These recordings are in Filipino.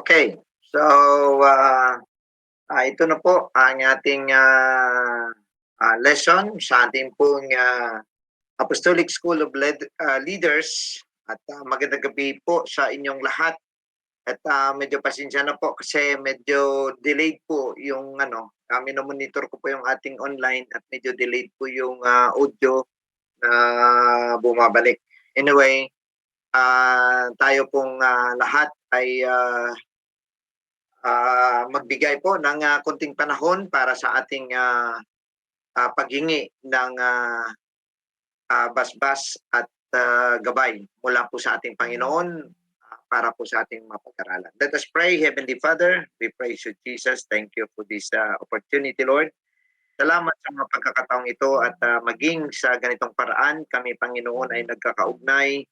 Okay. So, ito na po ang ating, lesson sa ating pong, Apostolic School of Leaders at, magandang gabi po sa inyong lahat at, medyo pasensya na po kasi medyo delayed po yung ano, mino-monitor ko po yung ating online at medyo delayed po yung, audio na bumabalik. Anyway, tayo pong, lahat ay, magbigay po ng konting panahon para sa ating paghingi ng basbas at gabay mula po sa ating Panginoon para po sa ating mapag-aralan. Let us pray. Heavenly Father, we praise you, Jesus. Thank you for this opportunity, Lord. Salamat sa mga pagkakataong ito at maging sa ganitong paraan, kami, Panginoon, ay nagkakaugnay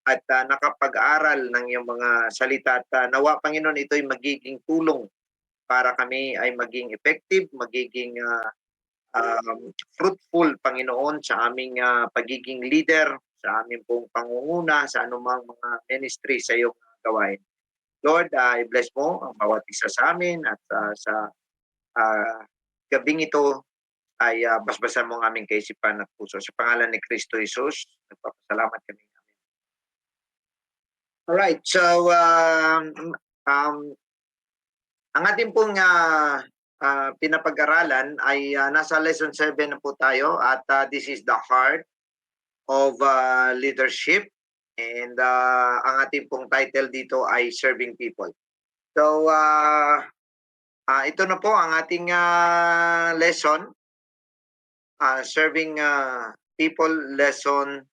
at nakapag-aral ng iyong mga salita at nawa, Panginoon, ito ay magiging tulong para kami ay maging effective, magiging fruitful, Panginoon, sa aming pagiging leader, sa aming pong pangunguna, sa anumang mga ministry sa iyong gawain. Lord, i-bless mo ang bawat isa sa amin at sa gabing ito ay basbasan mo ang aming kaisipan at puso. Sa pangalan ni Kristo Jesus, nagpapasalamat kami. Alright, so ang ating pong pinapag-aralan ay nasa lesson 7 na po tayo at this is the heart of leadership and ang ating pong title dito ay serving people. So ito na po ang ating lesson, serving people lesson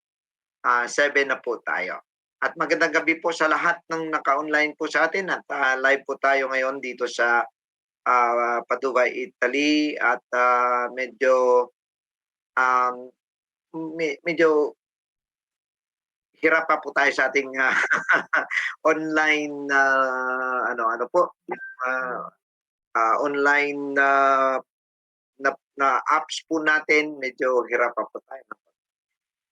7 na po tayo. At magandang gabi po sa lahat ng naka-online po sa atin at live po tayo ngayon dito sa Padua, Italy at medyo medyo hirap pa po tayo sa ating online ano po online na apps po natin, medyo hirap pa po tayo.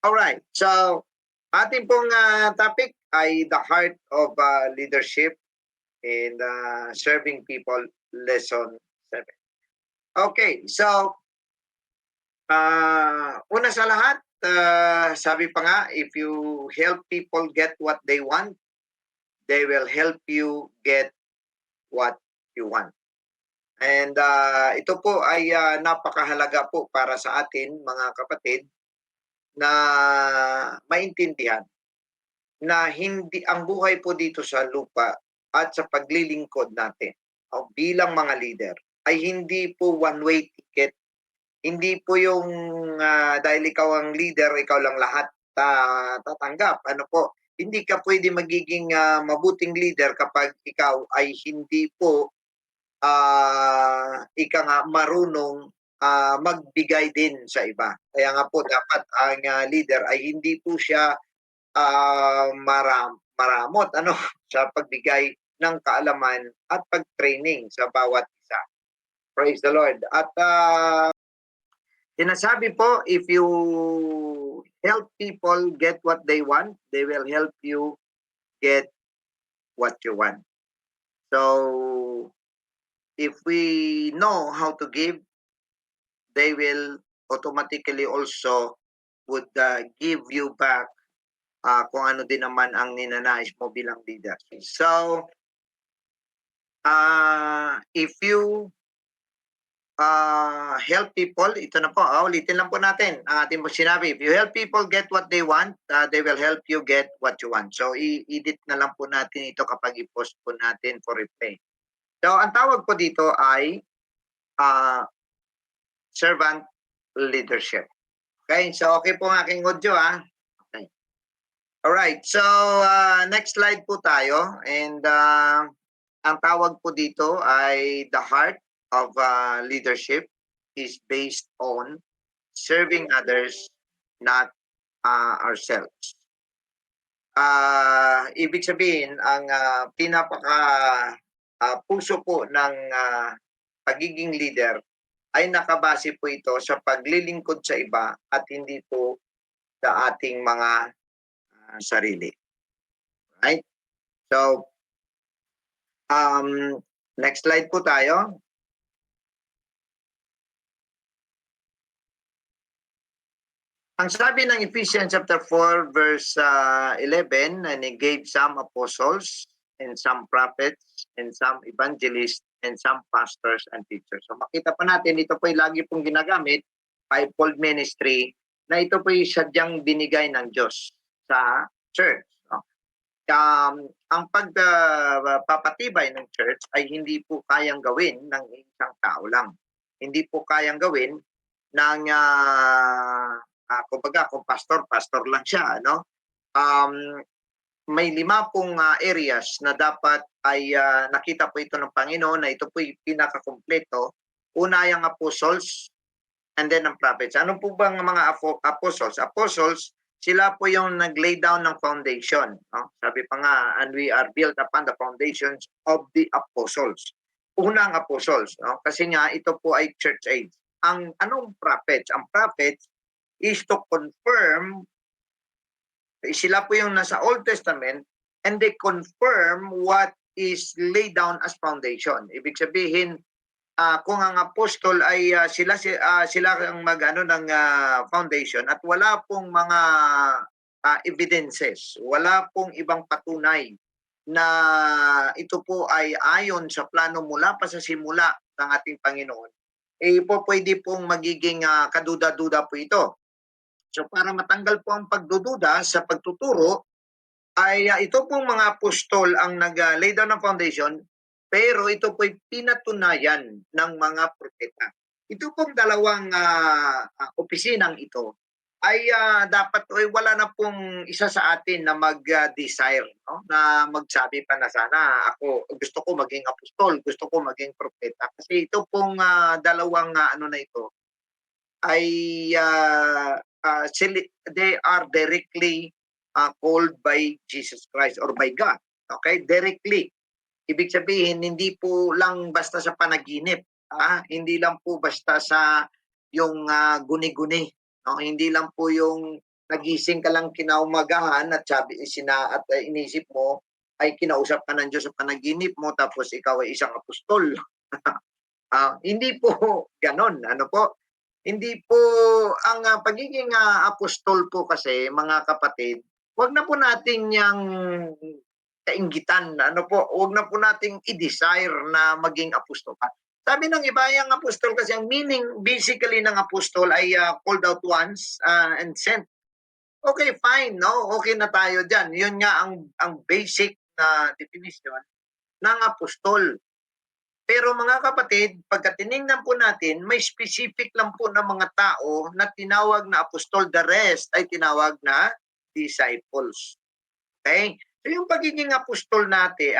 Alright, so ating pong topic ay the heart of leadership and serving people lesson 7. Okay, so una sa lahat, sabi pa nga, if you help people get what they want, they will help you get what you want. And ito po ay napakahalaga po para sa atin, mga kapatid, na maintindihan na hindi ang buhay po dito sa lupa at sa paglilingkod natin o bilang mga leader ay hindi po one-way ticket. Hindi po yung dahil ikaw ang leader, ikaw lang lahat tatanggap. Ano po? Hindi ka pwede magiging mabuting leader kapag ikaw ay hindi po ika nga marunong magbigay din sa iba. Kaya nga po dapat ang leader ay hindi po siya maramot ano sa pagbigay ng kaalaman at pag-training sa bawat isa. Praise the Lord. At sinasabi po, if you help people get what they want, they will help you get what you want. So, if we know how to give, they will automatically also would give you back kung ano din naman ang ninanais mo bilang leader. So, if you help people, ito na po, ulitin lang po natin ang ating po sinabi. If you help people get what they want, they will help you get what you want. So, i-edit na lang po natin ito kapag i-post po natin for replay. So, ang tawag po dito ay servant leadership. Okay, so okay po ang aking audio Okay. Alright, so next slide po tayo and ang tawag po dito ay the heart of leadership is based on serving others, not ourselves. Ibig sabihin, ang puso po ng pagiging leader ay nakabase po ito sa paglilingkod sa iba at hindi po sa ating mga sarili. Right? So, Next slide po tayo. Ang sabi ng Ephesians chapter 4 verse 11, and he gave some apostles and some prophets and some evangelists and some pastors and teachers. So makita pa natin, ito po ay lagi pong ginagamit, fivefold ministry, na ito po ay sadyang binigay ng Diyos sa church. No? Ang pagpapatibay ng church ay hindi po kayang gawin ng isang tao lang. Hindi po kayang gawin ng kumbaga kung pastor lang siya, no? May 5 pong areas na dapat ay nakita po ito ng Panginoon na ito po yung pinakakumpleto. Una yung apostles and then ang prophets. Ano po bang mga apostles? Apostles, sila po yung nag-lay down ng foundation. No? Sabi pa nga, and we are built upon the foundations of the apostles. Unang apostles, no? Kasi nga ito po ay church age. Anong prophets? Ang prophets is to confirm, sila po yung nasa Old Testament, and they confirm what is laid down as foundation. Ibig sabihin, kung ang apostol ay sila ang mag-ano ng foundation at wala pong mga evidences, wala pong ibang patunay na ito po ay ayon sa plano mula pa sa simula ng ating Panginoon, pwede pong magiging kaduda-duda po ito. So para matanggal po ang pagdududa sa pagtuturo, ay ito pong mga apostol ang nag-lay down ng foundation, pero ito po'y pinatunayan ng mga propeta. Ito pong dalawang opisinang ito ay dapat wala na pong isa sa atin na mag-desire, no? Na magsabi pa na sana ako gusto ko maging apostol, gusto ko maging propeta. Kasi ito pong dalawang ano na ito ay they are directly called by Jesus Christ or by God. Okay? Directly. Ibig sabihin, hindi po lang basta sa panaginip. Hindi lang po basta sa yung guni-guni. No? Hindi lang po yung nagising ka lang kinaumagahan at inisip mo ay kinausap ka ng Diyos sa panaginip mo tapos ikaw ay isang apostol. Hindi po ganon. Ano po? Hindi po ang pagiging apostol po kasi, mga kapatid, wag na po nating yang kainggitan, ano po, wag na po nating i-desire na maging apostol ka. Sabi ng iba, yung apostol kasi ang meaning basically ng apostol ay called out once and sent. Okay, fine, no? Okay na tayo diyan. Yun nga ang basic na definition ng apostol. Pero mga kapatid, pagka tinignan po natin, may specific lang po na mga tao na tinawag na apostol, the rest ay tinawag na disciples. Okay? So yung pagiging apostol natin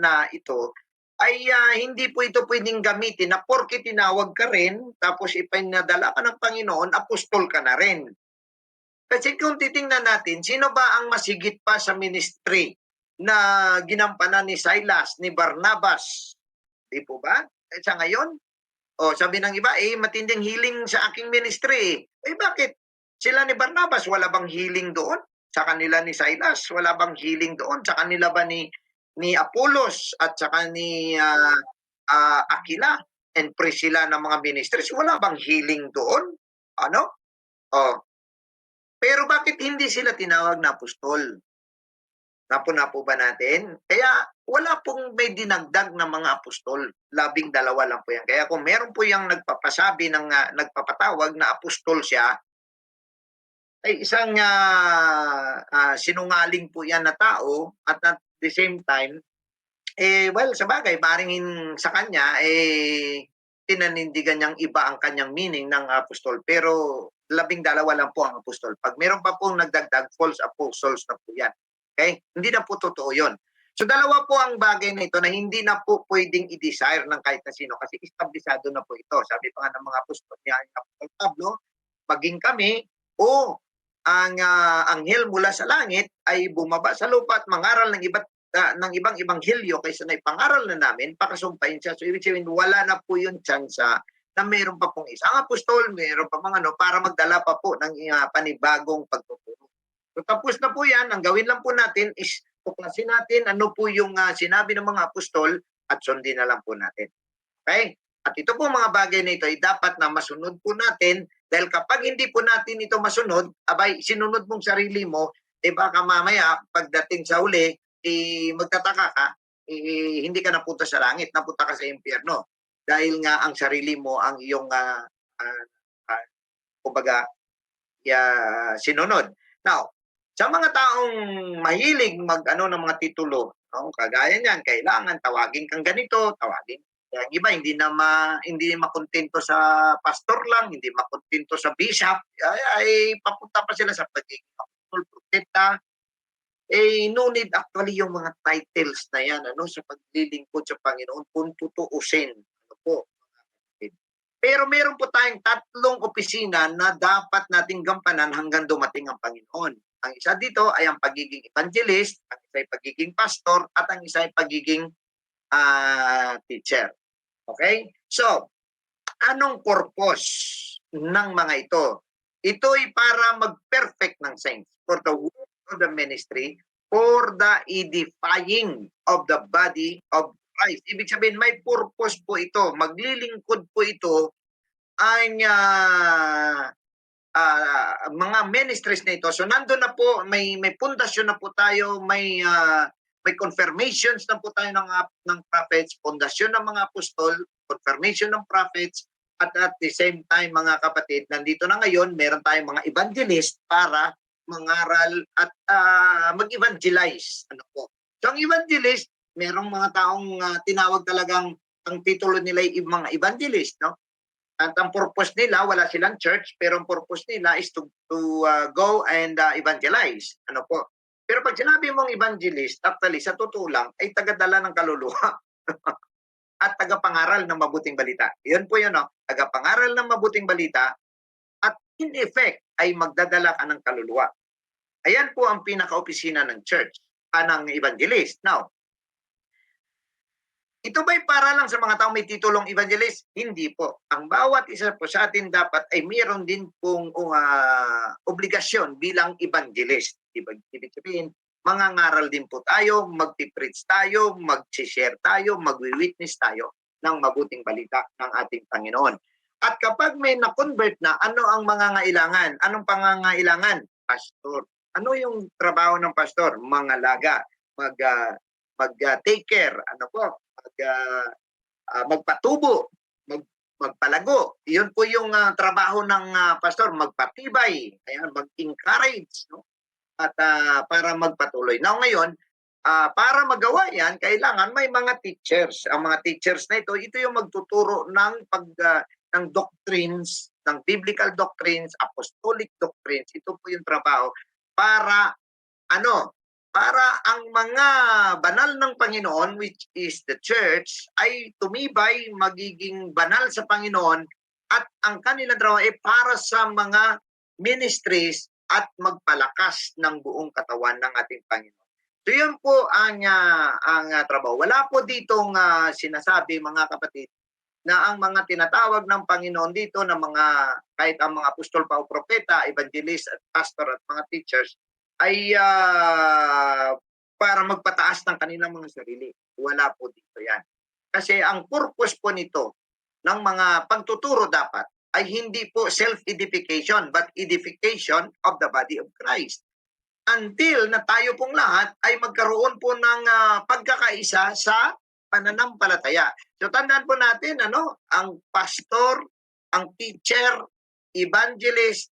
na ito ay hindi po ito pwedeng gamitin na porke tinawag ka rin tapos ipinadala ka ng Panginoon, apostol ka na rin. Kasi kung titingnan natin, sino ba ang masigit pa sa ministry na ginampanan ni Silas, ni Barnabas? Di po ba? Sa ngayon, sabi ng iba, matinding healing sa aking ministry. Bakit? Sila ni Barnabas, wala bang healing doon? Sa kanila ni Silas, wala bang healing doon? Sa kanila ba ni Apollos at saka ni Aquila and Priscilla ng mga ministries, wala bang healing doon? Ano? Pero bakit hindi sila tinawag na apostol? Napo ba natin? Kaya wala pong may dinagdag na mga apostol. 12 lang po yan. Kaya kung meron po yung nagpapasabi nagpapatawag na apostol siya, ay isang sinungaling po yan na tao at at the same time, sa bagay, maring sa kanya, tinanindigan niyang iba ang kanyang meaning ng apostol. Pero 12 lang po ang apostol. Pag meron pa pong nagdagdag, false apostles na po yan. Okay? Hindi na po totoo yun. So dalawa po ang bagay na ito na hindi na po pwedeng i-desire ng kahit na sino kasi establisado na po ito. Sabi pa nga ng mga apostol niya, Apostol Pablo, maging kami o ang anghel mula sa langit ay bumaba sa lupa at mangaral ng ibang ebanghelyo kaysa na ipangaral na namin, pakasumpain siya. So ibig sabihin, wala na po yung tsansa na mayroon pa pong isang apostol, mayroon pa mga para magdala pa po ng panibagong pagtuturo. So tapos na po yan, ang gawin lang po natin is tuklasin natin ano po yung sinabi ng mga apostol at sundin na lang po natin. Okay? At ito po mga bagay na ito ay dapat na masunod po natin dahil kapag hindi po natin ito masunod, abay, sinunod mong sarili mo, baka mamaya pagdating sa uli, magtataka ka, hindi ka napunta sa langit, napunta ka sa impyerno. Dahil nga ang sarili mo ang iyong kumbaga, sinunod. Now, sa mga taong mahilig mag-ano ng mga titulo, kagaya niyan, kailangan tawagin kang ganito, tawagin. Kaya ang iba hindi makontento sa pastor lang, hindi makontento sa bishop, ay papunta pa sila sa pagiging apostol, propeta. No need actually yung mga titles na yan sa paglilingkod sa Panginoon kung tutuusin. Ano po? Pero meron po tayong 3 opisina na dapat nating gampanan hanggang dumating ang Panginoon. Ang isa dito ay ang pagiging evangelist, ang isa ay pagiging pastor, at ang isa ay pagiging teacher. Okay? So, anong purpose ng mga ito? Ito ay para mag-perfect ng saints for the work of the ministry, for the edifying of the body of Christ. Ibig sabihin, may purpose po ito. Maglilingkod po ito ang mga ministries na ito. So nandoon na po, may pundasyon na po tayo, may confirmations na po tayo ng prophets, pundasyon ng mga apostol, confirmation ng prophets, at the same time mga kapatid, nandito na ngayon, meron tayong mga evangelist para mangaral at mag-evangelize. Ano po? So ang evangelist, merong mga taong tinawag talagang ang titulo nila ay mga evangelist, no? At ang purpose nila, wala silang church, pero ang purpose nila is to go and evangelize. Ano po? Pero pag sinabi mong evangelist, actually, sa totoo lang, ay tagadala ng kaluluwa at tagapangaral ng mabuting balita. Yun po yun, no? Tagapangaral ng mabuting balita at in effect ay magdadala ka ng kaluluwa. Ayan po ang pinaka-opisina ng church, ng evangelist. Now, ito ba'y para lang sa mga taong may titulong evangelist? Hindi po. Ang bawat isa po sa atin dapat ay mayroon din pong obligasyon bilang evangelist. Ibig sabihin, mangangaral din po tayo, magpipreach tayo, mag-share tayo, magwi-witness tayo ng mabuting balita ng ating Panginoon. At kapag may na-convert na, ano ang mangangailangan? Anong pangangailangan? Pastor. Ano yung trabaho ng pastor? Mangalaga, mag-take care, ano po? Magpatubo, magpalago. Iyon po yung trabaho ng pastor, magpatibay, ayan, mag-encourage, no? At para magpatuloy. Now ngayon, para magawa yan, kailangan may mga teachers. Ang mga teachers na ito yung magtuturo ng ng doctrines, ng biblical doctrines, apostolic doctrines. Ito po yung trabaho para para ang mga banal ng Panginoon, which is the church, ay tumibay, magiging banal sa Panginoon, at ang kanilang trabaho ay para sa mga ministries at magpalakas ng buong katawan ng ating Panginoon. So yun po ang trabaho. Wala po ditong sinasabi, mga kapatid, na ang mga tinatawag ng Panginoon dito na kahit ang mga apostol pa o propeta, evangelist at pastor at mga teachers, ay para magpataas ng kanilang mga sarili. Wala po dito yan. Kasi ang purpose po nito ng mga pagtuturo dapat ay hindi po self-edification but edification of the body of Christ. Until na tayo pong lahat ay magkaroon po ng pagkakaisa sa pananampalataya. So tandaan po natin, ang pastor, ang teacher, evangelist,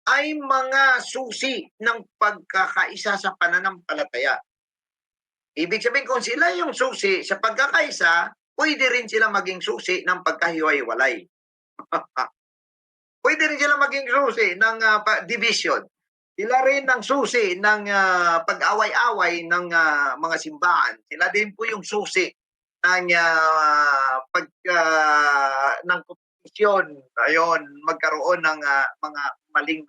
ay mga susi ng pagkakaisa sa pananampalataya. Ibig sabihin, kung sila yung susi sa pagkakaisa, pwede rin sila maging susi ng pagkahiwa-hiwalay. Pwede rin sila maging susi ng division. Sila rin ang susi ng pag-away-away ng mga simbahan. Sila din po yung susi ng ng kompetisyon. Ayon, magkaroon ng mga maling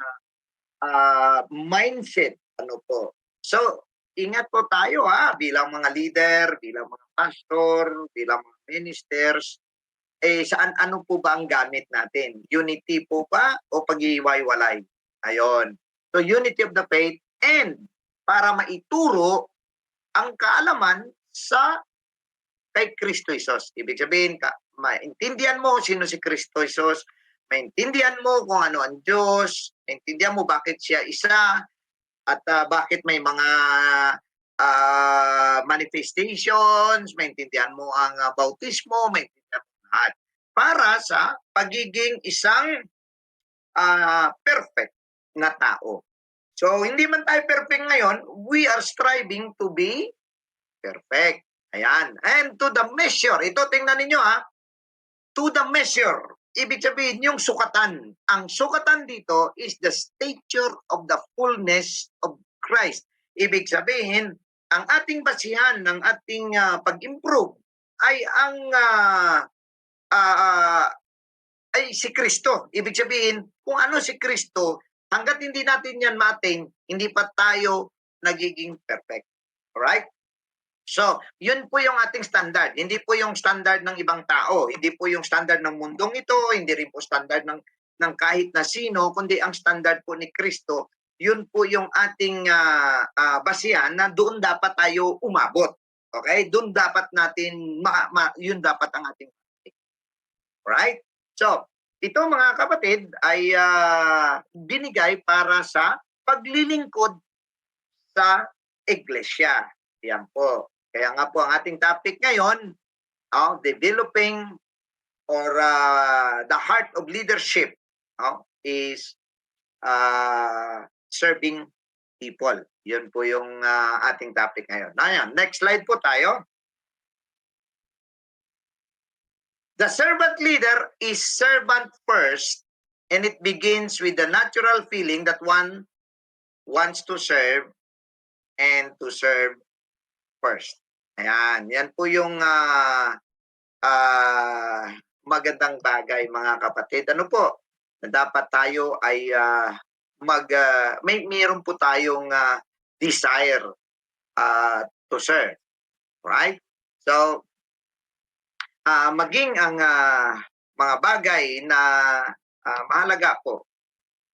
mindset. Ano po? So, ingat po tayo bilang mga leader, bilang mga pastor, bilang mga ministers. Ano po ba ang gamit natin? Unity po ba o pag-iwalay? Ayon. So, unity of the faith, and para maituro ang kaalaman sa kay Kristo Jesus. Ibig sabihin, maintindihan mo sino si Kristo Jesus, maintindihan mo kung ano ang Diyos, maintindihan mo bakit siya isa, at bakit may mga manifestations, maintindihan mo ang bautismo, maintindihan mo lahat. Para sa pagiging isang perfect na tao. So, hindi man tayo perfect ngayon, we are striving to be perfect. Ayan. And to the measure, ito tingnan ninyo to the measure. Ibig sabihin, yung sukatan. Ang sukatan dito is the stature of the fullness of Christ. Ibig sabihin, ang ating basihan ng ating pag-improve ay ang ay si Kristo. Ibig sabihin, kung ano si Kristo, hanggat hindi natin yan ma-attain, hindi pa tayo nagiging perfect. Alright? So, yun po yung ating standard. Hindi po yung standard ng ibang tao. Hindi po yung standard ng mundong ito. Hindi rin po standard ng kahit na sino. Kundi ang standard po ni Kristo, yun po yung ating basihan na doon dapat tayo umabot. Okay? Doon dapat natin, yun dapat ang ating. Alright? So, ito mga kapatid ay binigay para sa paglilingkod sa iglesia. Yan po. Kaya nga po ang ating topic ngayon, developing or the heart of leadership is serving people. Yun po yung ating topic ngayon. Ayan, next slide po tayo. The servant leader is servant first, and it begins with the natural feeling that one wants to serve and to serve first. Ayan, yan po yung magandang bagay mga kapatid. Ano po? Na dapat tayo ay mayroon po tayong desire to serve. Right? So, maging ang mga bagay na mahalaga po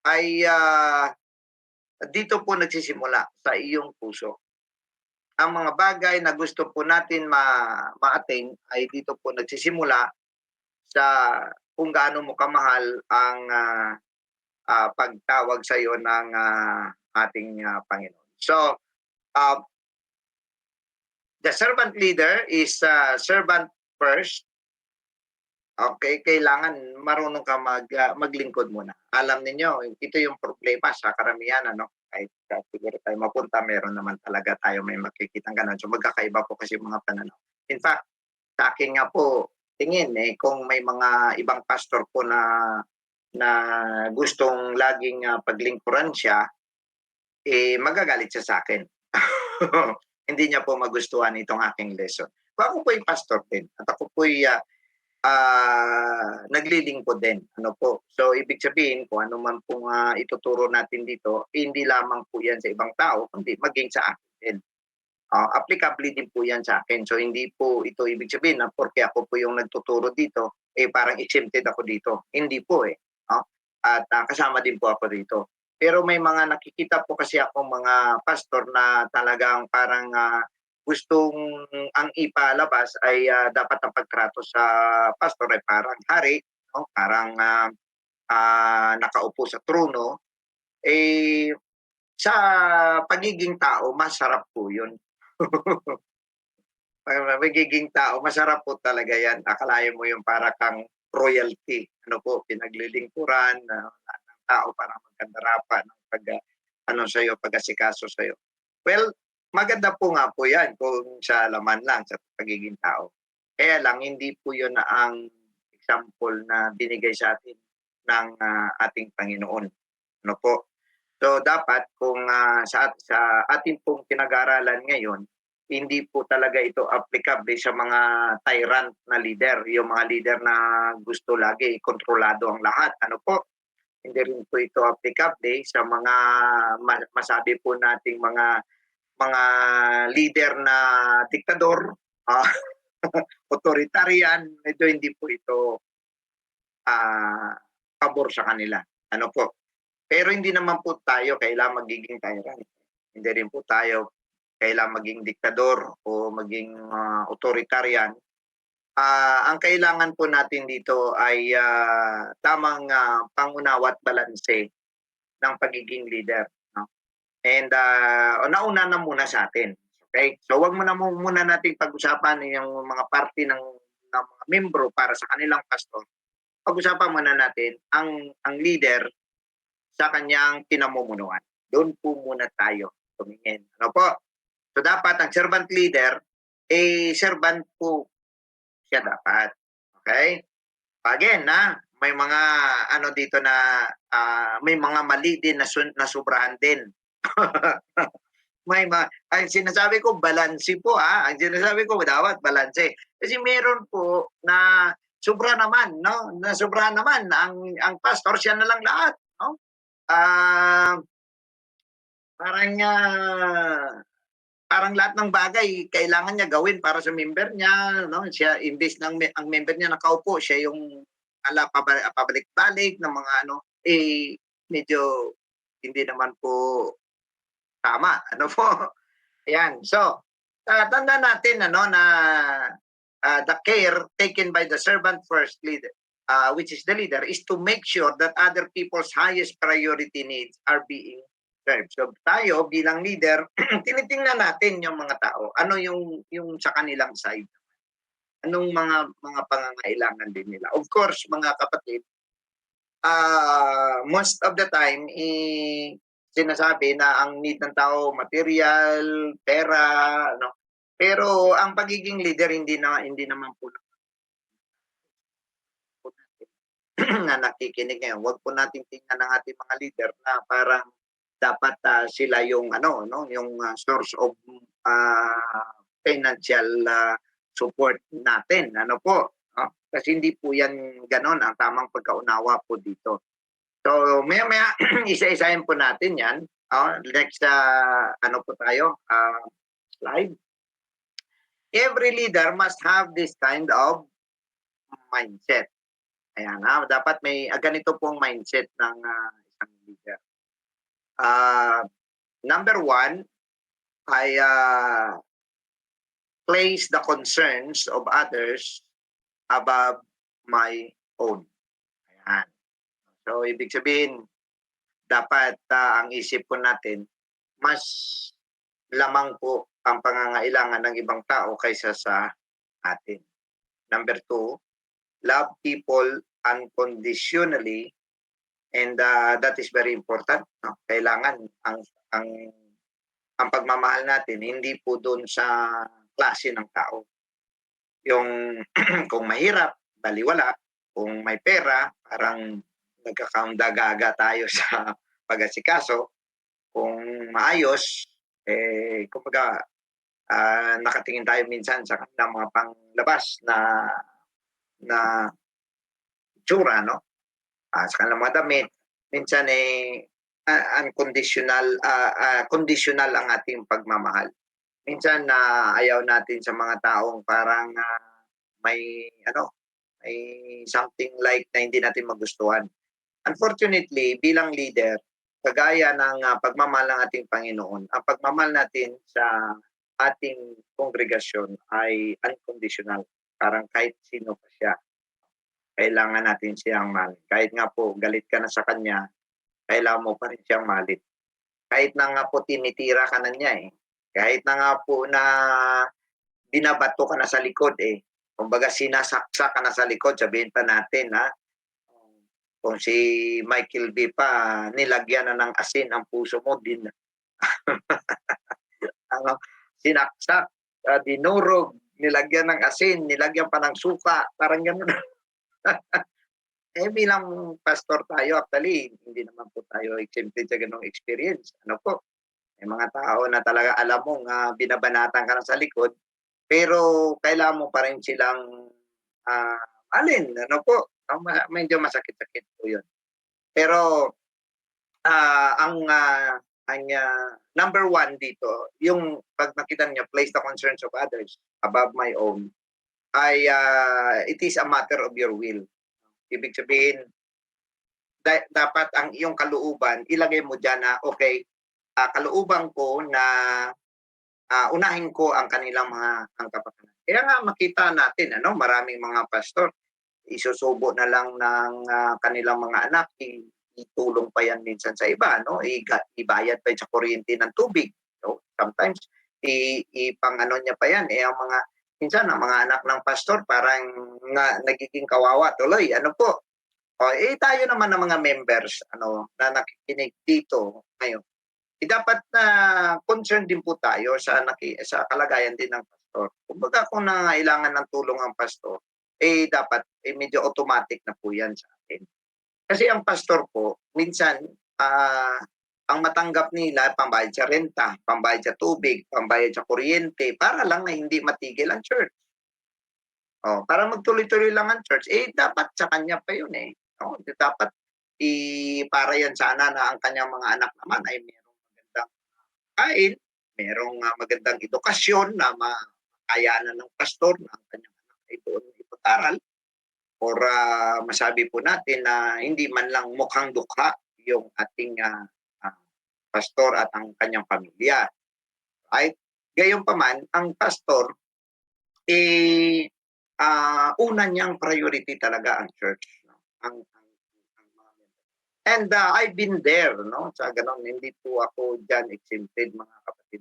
ay dito po nagsisimula sa iyong puso. Ang mga bagay na gusto po natin ma-attain ay dito po nagsisimula sa kung gaano mo kamahal ang pagtawag sa iyo ng ating Panginoon. So, the servant leader is servant first. Okay, kailangan marunong ka maglingkod muna. Alam niyo, ito yung problema sa karamihan, ano? Kahit siguro tayo mapunta, meron naman talaga tayo may makikitang ganun. So magkakaiba po kasi mga pananaw. In fact, sa akin nga po, tingin kung may mga ibang pastor po na gustong laging paglingkuran siya, magagalit siya sa akin. Hindi niya po magustuhan itong aking lesson. Kung ako po yung pastor din, at ako po yung naglilingkod din. Ano po? So, ibig sabihin, kung ano man pong ituturo natin dito, hindi lamang po yan sa ibang tao, kundi maging sa akin din. Applicable din po yan sa akin. So, hindi po ito ibig sabihin na porque ako po yung nagtuturo dito, parang exempted ako dito. Hindi po At kasama din po ako dito. Pero may mga nakikita po kasi ako mga pastor na talagang parang gustong ang ipalabas ay dapat ang pagtrato sa pastor ay parang hari, parang nakaupo sa trono. Sa pagiging tao, masarap po yun. Magiging tao, masarap po talaga yan. Akalain mo yung para kang royalty. Ano po, pinaglilingkuran ng tao para magkandarapan ng pag-asikaso sa'yo. Well, maganda po nga po yan kung sa laman lang, sa pagiging tao. Kaya lang, hindi po yun na ang example na binigay sa atin ng ating Panginoon. Ano po? So, dapat kung sa ating pong pinag-aaralan ngayon, hindi po talaga ito applicable sa mga tyrant na leader, yung mga leader na gusto lagi kontrolado ang lahat. Ano po? Hindi rin po ito applicable sa mga masabi po nating mga leader na diktador, authoritarian, medyo hindi po ito pabor sa kanila. Ano po? Pero hindi naman po tayo kailangan magiging tyrant. Hindi rin po tayo kailangan maging diktador o maging authoritarian. Ang kailangan po natin dito ay tamang pangunawa at balanse ng pagiging leader. No? And nauna na muna sa atin. Okay? So wag muna nating pag-usapan yung mga party ng mga membro para sa kanilang pastor. Pag-usapan muna natin ang leader sa kanyang pinamumunuan. Doon po muna tayo tumingin. Ano po? So dapat ang servant leader, servant po siya dapat. Okay? Again, may mga ano dito na may mga mali din na sobrahan din. Ang sinasabi ko balanse po ang sinasabi ko dapat balanse. Kasi meron po na sobra naman, no? Na sobra naman ang pastor siya na lang lahat, no? Parang parang lahat ng bagay kailangan niya gawin para sa member niya, no? Siya imbes ng ang member niya nakaupo, siya yung pabalik-balik ng mga ano, medyo hindi naman po tama, ano po? Ayan. So, tandaan natin ano na the care taken by the servant first leader, which is the leader, is to make sure that other people's highest priority needs are being served. So tayo bilang leader, tinitingnan natin yung mga tao. Ano yung sa kanilang side? Anong mga pangangailangan din nila? Of course, mga kapatid, most of the time, sinasabi na ang need ng tao material, pera, ano. Pero ang pagiging leader hindi naman po na nakikinig ngayon. Huwag po nating tingnan ng ating mga leader na parang dapat sila yung ano no, yung source of financial support natin. Ano po? Kasi hindi po yan ganon ang tamang pagkaunawa po dito. So, maya isa-isahin po natin yan. Next, ano po tayo? Slide. Every leader must have this kind of mindset. Ayan, dapat may ganito pong mindset ng isang leader. Number one, I place the concerns of others above my own. Ayan. So, ibig sabihin, dapat ang isip po natin, mas lamang po ang pangangailangan ng ibang tao kaysa sa atin. Number two, love people unconditionally, and that is very important. No? Kailangan ang pagmamahal natin hindi po doon sa klase ng tao. Yung kung mahirap, baliwala. Kung may pera, parang nagkakaundag-aga tayo sa pag-asikaso. Kung maayos, kumbaga, nakatingin tayo minsan sa kanilang mga panglabas na itsura, no? Sa kanilang mga damit. Minsan conditional ang ating pagmamahal. Minsan ayaw natin sa mga taong parang may something like na hindi natin magustuhan. Unfortunately, bilang leader, kagaya ng pagmamahal ng ating Panginoon, ang pagmamahal natin sa ating kongregasyon ay unconditional. Parang kahit sino pa siya, kailangan natin siyang mahalin. Kahit nga po galit ka na sa kanya, kailangan mo pa rin siyang mahalin. Kahit na nga po tinitira ka na niya Kahit na nga po na binabato ka na sa likod Kumbaga sinasaksak ka na sa likod, sabihin pa natin kung si Michael B. pa nilagyan na ng asin ang puso mo, sinaksak, dinurog, nilagyan ng asin, nilagyan pa ng suka, parang gano'n. Bilang pastor tayo, actually, hindi naman po tayo exempted sa ganong experience. Ano po? May mga tao na talaga alam mong binabanatan ka na sa likod, pero kailangan mo pa rin silang alin. Ano po? Medyo masakit-sakit po yun. Pero ang number one dito, yung pag nakita niya, place the concerns of others above my own, ay it is a matter of your will. Ibig sabihin, dapat ang iyong kalooban, ilagay mo dyan na, okay, kalooban ko na unahin ko ang kanilang mga ang kapakanan. Kaya nga makita natin maraming mga pastor isusubo na lang ng kanilang mga anak, itulong pa yan minsan sa iba, ibayad pa sa kuryente ng tubig. Sometimes ipang-ano niya pa yan, ang mga minsan ang mga anak ng pastor parang nagiging kawawa tuloy. Tayo naman ng mga members na nakikinig dito ngayon. Dapat na concerned din po tayo sa kalagayan din ng pastor. Kumbaga kung nangangailangan ng tulong ang pastor, dapat medyo automatic na po 'yan sa atin. Kasi ang pastor po minsan ang matanggap nila pambayad sa renta, pambayad sa tubig, pambayad sa kuryente para lang na hindi matigil ang church. Para magtuloy-tuloy lang ang church, dapat sa kanya pa 'yun Dapat para 'yan sana na ang kanyang mga anak naman ay merong magandang kain, merong magandang edukasyon na makayanan ng pastor na ang kanyang anak ay doon ipag-aral or masabi po natin na hindi man lang mukhang dukha yung ating pastor at ang kanyang pamilya. Right? Gayunpaman, ang pastor, una niyang priority talaga ang church. And I've been there, sa ganon, hindi po ako dyan exempted, mga kapatid.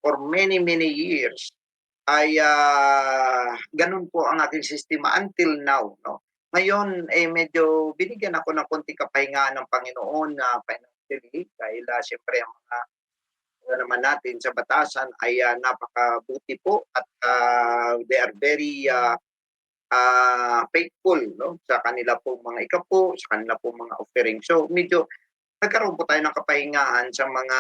For many, many years, ay ganun po ang aking sistema until now. Ngayon, medyo binigyan ako ng konti kapahingaan ng Panginoon na financially dahil siyempre ang mga naman natin sa batasan ay napakabuti po at they are very faithful sa kanila pong mga ikapo, sa kanila pong mga offering. So medyo nagkaroon po tayo ng kapahingahan sa mga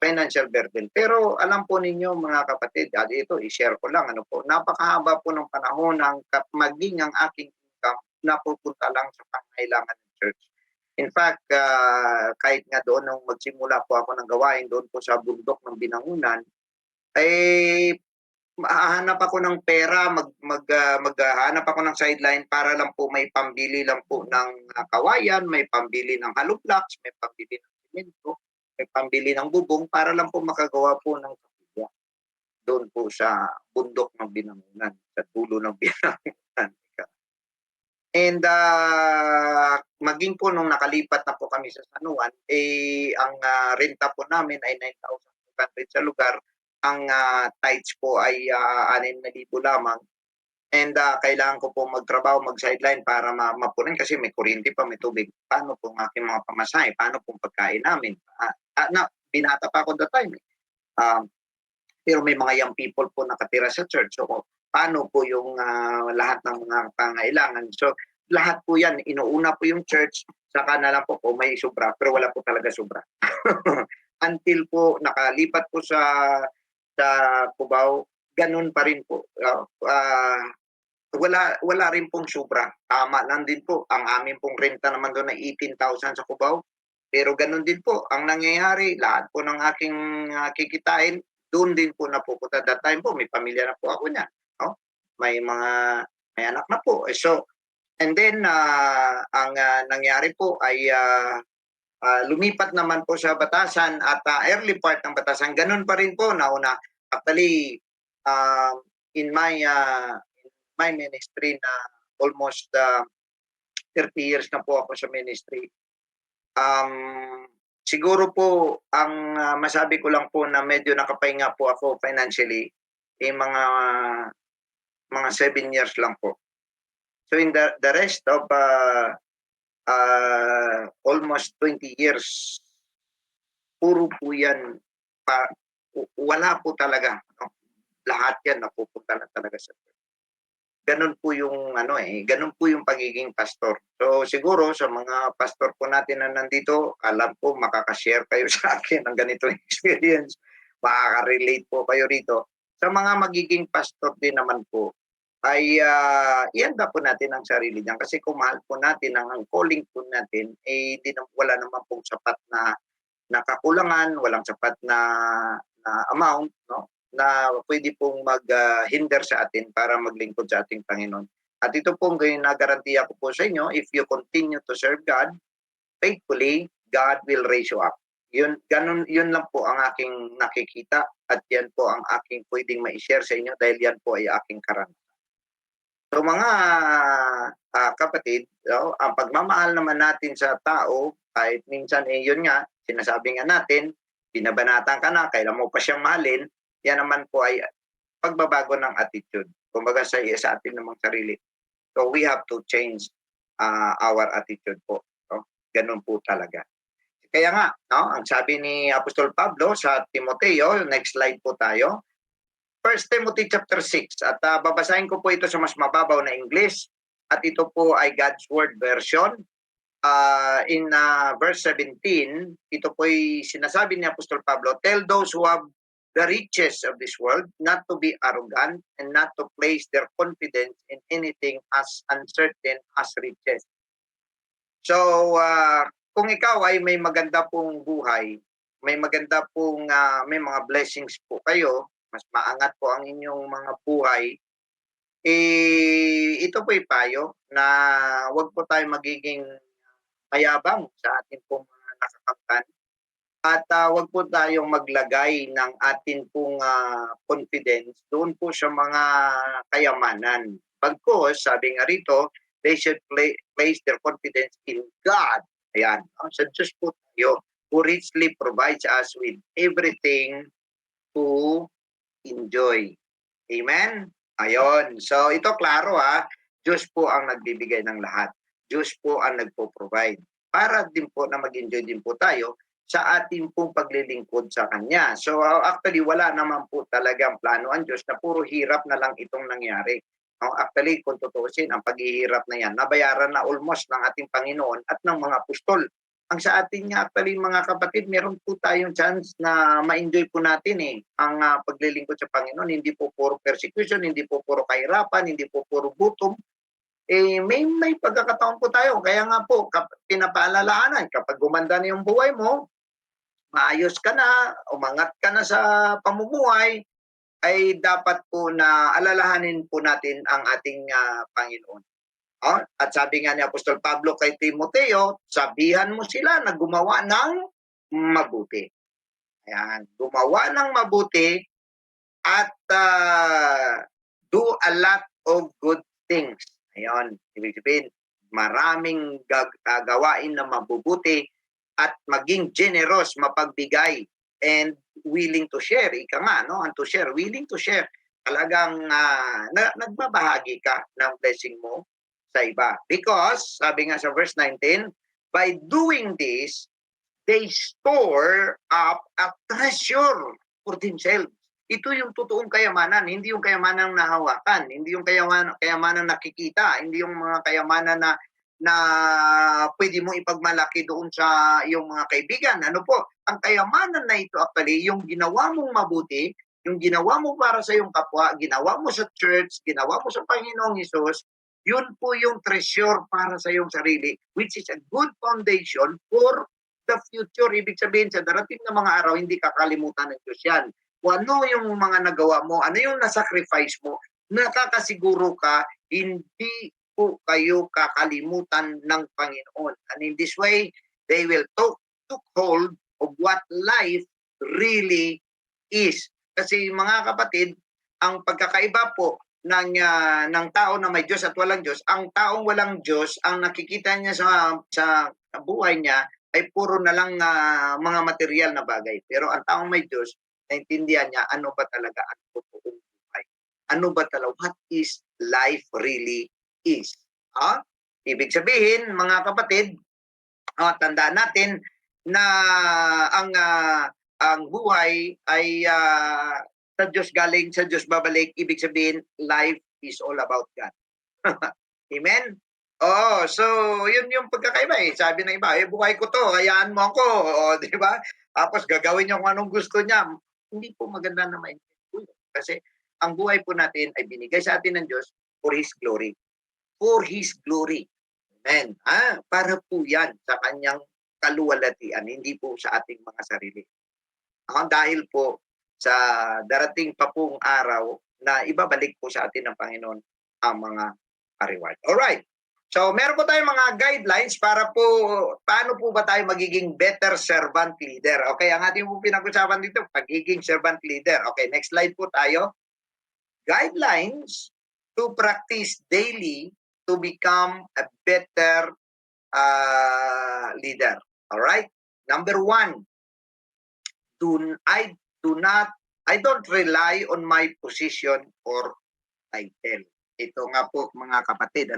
financial burden. Pero alam po ninyo mga kapatid, ito i-share ko lang, napakahaba po ng panahon maging ang aking income napupunta lang sa pangailangan ng church. In fact, kahit nga doon nung magsimula po ako ng gawain doon po sa bundok ng Binangunan, hahanap ako ng pera, maghahanap ako ng sideline para lang po may pambili lang po ng kawayan, may pambili ng hollow blocks, may pambili ng semento, may pambili ng bubong para lang po makagawa po ng kapilya. Doon po sa bundok ng Binangunan, sa dulo ng Binangunan. And maging po nung nakalipat na po kami sa San Juan, ang renta po namin ay 9,200 sa lugar. Ang tithes po ay 6,000 lamang. And kailangan ko po magtrabaho, mag-sideline para mapunin kasi may kuryente pa, may tubig. Paano po ang aking mga pamasahe? Paano po pagkain namin? Binata pa ako that time. Pero may mga young people po nakatira sa church. So, paano po yung lahat ng mga pangailangan? So, lahat po yan, inuuna po yung church, saka na lang po may sobra, pero wala po talaga sobra. Until po nakalipat po sa Cubao, ganun pa rin po. Wala rin pong sobra. Tama lang din po. Ang amin pong renta naman doon ay 18,000 sa Cubao. Pero ganun din po. Ang nangyayari, lahat po ng aking kikitain, doon din po napupunta. That time po, may pamilya na po ako niyan. May anak na po. So, and then, ang nangyari po ay lumipat naman po sa Batasan at early part ng Batasan, ganun pa rin po. Nauna, actually, in my ministry na almost 30 years na po ako sa ministry. Siguro po, ang masabi ko lang po na medyo nakapahinga po ako financially, mga 7 years lang po. So in the rest of almost 20 years, puro po yan, wala po talaga. Lahat yan napupunta na talaga sa church. Ganun po yung ganun po yung pagiging pastor. So siguro sa mga pastor po natin na nandito, alam po makaka-share kayo sa akin ng ganitong experience. Makaka-relate po kayo rito. Sa mga magiging pastor din naman po, ay ihanda po natin ang sarili niyan. Kasi kung mahal po natin, ang calling po natin, wala naman pong sapat na kakulangan, walang sapat na amount, na pwede pong mag-hinder sa atin para maglingkod sa ating Panginoon. At ito pong nagarantiya ko po sa inyo, if you continue to serve God faithfully, God will raise you up. Yun lang po ang aking nakikita at yan po ang aking pwedeng mai-share sa inyo dahil yan po ay aking karanasan. So mga kapatid, ang pagmamahal naman natin sa tao, kahit minsan yun nga, sinasabi nga natin, binabanatan ka na, kailan mo pa siyang mahalin, yan naman po ay pagbabago ng attitude. Kumbaga sa atin namang sarili. So we have to change our attitude po. No? Ganun po talaga. Kaya nga, no, ang sabi ni Apostol Pablo sa Timoteo, next slide po tayo. 1 Timothy chapter 6 at babasahin ko po ito sa mas mababaw na English at ito po ay God's Word version. In verse 17, ito po ay sinasabi ni Apostol Pablo, tell those who have the riches of this world not to be arrogant and not to place their confidence in anything as uncertain as riches. So, kung ikaw ay may maganda pong buhay, may maganda pong may mga blessings po kayo, mas maangat po ang inyong mga buhay, ito po payo na wag po tayo magiging mayabang sa ating pong mga nakakamtan at wag po tayong maglagay ng ating pong confidence doon po sa mga kayamanan. Bagkus, sabi nga rito, they should place their confidence in God. Ayan, sa Diyos po tayo, who richly provides us with everything to enjoy. Amen? Ayon. So ito klaro Diyos po ang nagbibigay ng lahat. Diyos po ang nagpo-provide. Para din po na mag-enjoy din po tayo sa ating pong paglilingkod sa Kanya. So actually wala naman po talagang plano ang Diyos na puro hirap na lang itong nangyari. Actually, kung tutuusin, ang paghihirap na yan, nabayaran na almost ng ating Panginoon at ng mga apostol. Ang sa atin nga actually mga kapatid, meron po tayong chance na ma-enjoy po natin ang paglilingkod sa Panginoon. Hindi po puro persecution, hindi po puro kahirapan, hindi po puro gutom. May pagkakataon po tayo. Kaya nga po, pinapaalalahanan, kapag gumanda na yung buhay mo, maayos ka na, umangat ka na sa pamumuhay, ay dapat po na alalahanin po natin ang ating Panginoon. At sabi nga ni Apostol Pablo kay Timoteo, sabihan mo sila na gumawa ng mabuti. Ayan, gumawa ng mabuti at do a lot of good things. Ayan, ibig sabihin, maraming gagawain na mabubuti at maging generous, mapagbigay, and willing to share. Ika nga, no? And to share, willing to share. Talagang nagbabahagi ka ng blessing mo sa iba. Because, sabi nga sa verse 19, by doing this, they store up a treasure for themselves. Ito yung totoong kayamanan, hindi yung kayamanan na hawakan, hindi yung kayamanan nakikita, hindi yung mga kayamanan na pwede mong ipagmalaki doon sa iyong mga kaibigan. Ano po? Ang kayamanan na ito actually, yung ginawa mong mabuti, yung ginawa mo para sa iyong kapwa, ginawa mo sa church, ginawa mo sa Panginoong Hesus, yun po yung treasure para sa iyong sarili, which is a good foundation for the future. Ibig sabihin, sa darating na mga araw, hindi kakalimutan ng Diyos yan. Kung ano yung mga nagawa mo, ano yung nasacrifice mo, nakakasiguro ka, hindi po kayo kakalimutan ng Panginoon. And in this way, they will took hold of what life really is. Kasi mga kapatid, ang pagkakaiba po ng tao na may Diyos at walang Diyos, ang taong walang Diyos, ang nakikita niya sa buhay niya ay puro na lang mga material na bagay. Pero ang taong may Diyos, naintindihan niya ano ba talaga ang totoong buhay. Ano ba talaga, what is life really is. Ibig sabihin, mga kapatid, tandaan natin na ang buhay ay sa Diyos galing, sa Diyos babalik. Ibig sabihin, life is all about God. Amen? So yun yung pagkakaiba Sabi ng iba, buhay ko to, hayaan mo ako. Di ba? Tapos gagawin niya kung anong gusto niya. Hindi po maganda na maintindihan. Kasi ang buhay po natin ay binigay sa atin ng Diyos for His glory. For His glory. Amen. Para po yan sa kanyang kaluwalhatian, hindi po sa ating mga sarili. Dahil po sa darating pa pong araw na ibabalik po sa atin ng Panginoon ang mga reward. Alright. So, meron po tayong mga guidelines para po paano po ba tayo magiging better servant leader. Okay, ang ating po pinag-usapan dito, pagiging servant leader. Okay, next slide po tayo. Guidelines to practice daily to become a better leader. All right? Number 1, I don't rely on my position or title. Ito nga po mga kapatid,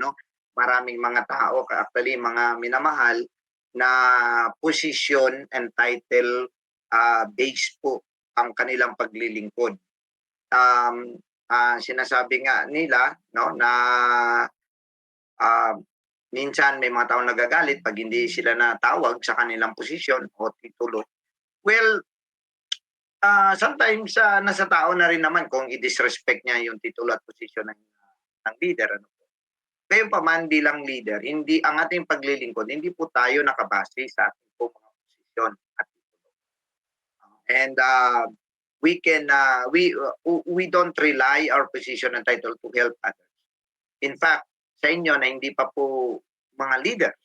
maraming mga tao, actually mga minamahal, na position and title based po ang kanilang paglilingkod. Sinasabi nga nila na minsan may mga taong nagagalit pag hindi sila natawag sa kanilang posisyon o titulo. Well, sometimes nasa tao na rin naman kung i-disrespect niya yung titulo at posisyon ng leader. Gayunpaman bilang leader, hindi ang ating paglilingkod, hindi po tayo nakabase sa ating po mga posisyon at titulo. And we don't rely our position and title to help others. In fact, sa inyo na hindi pa po mga leaders,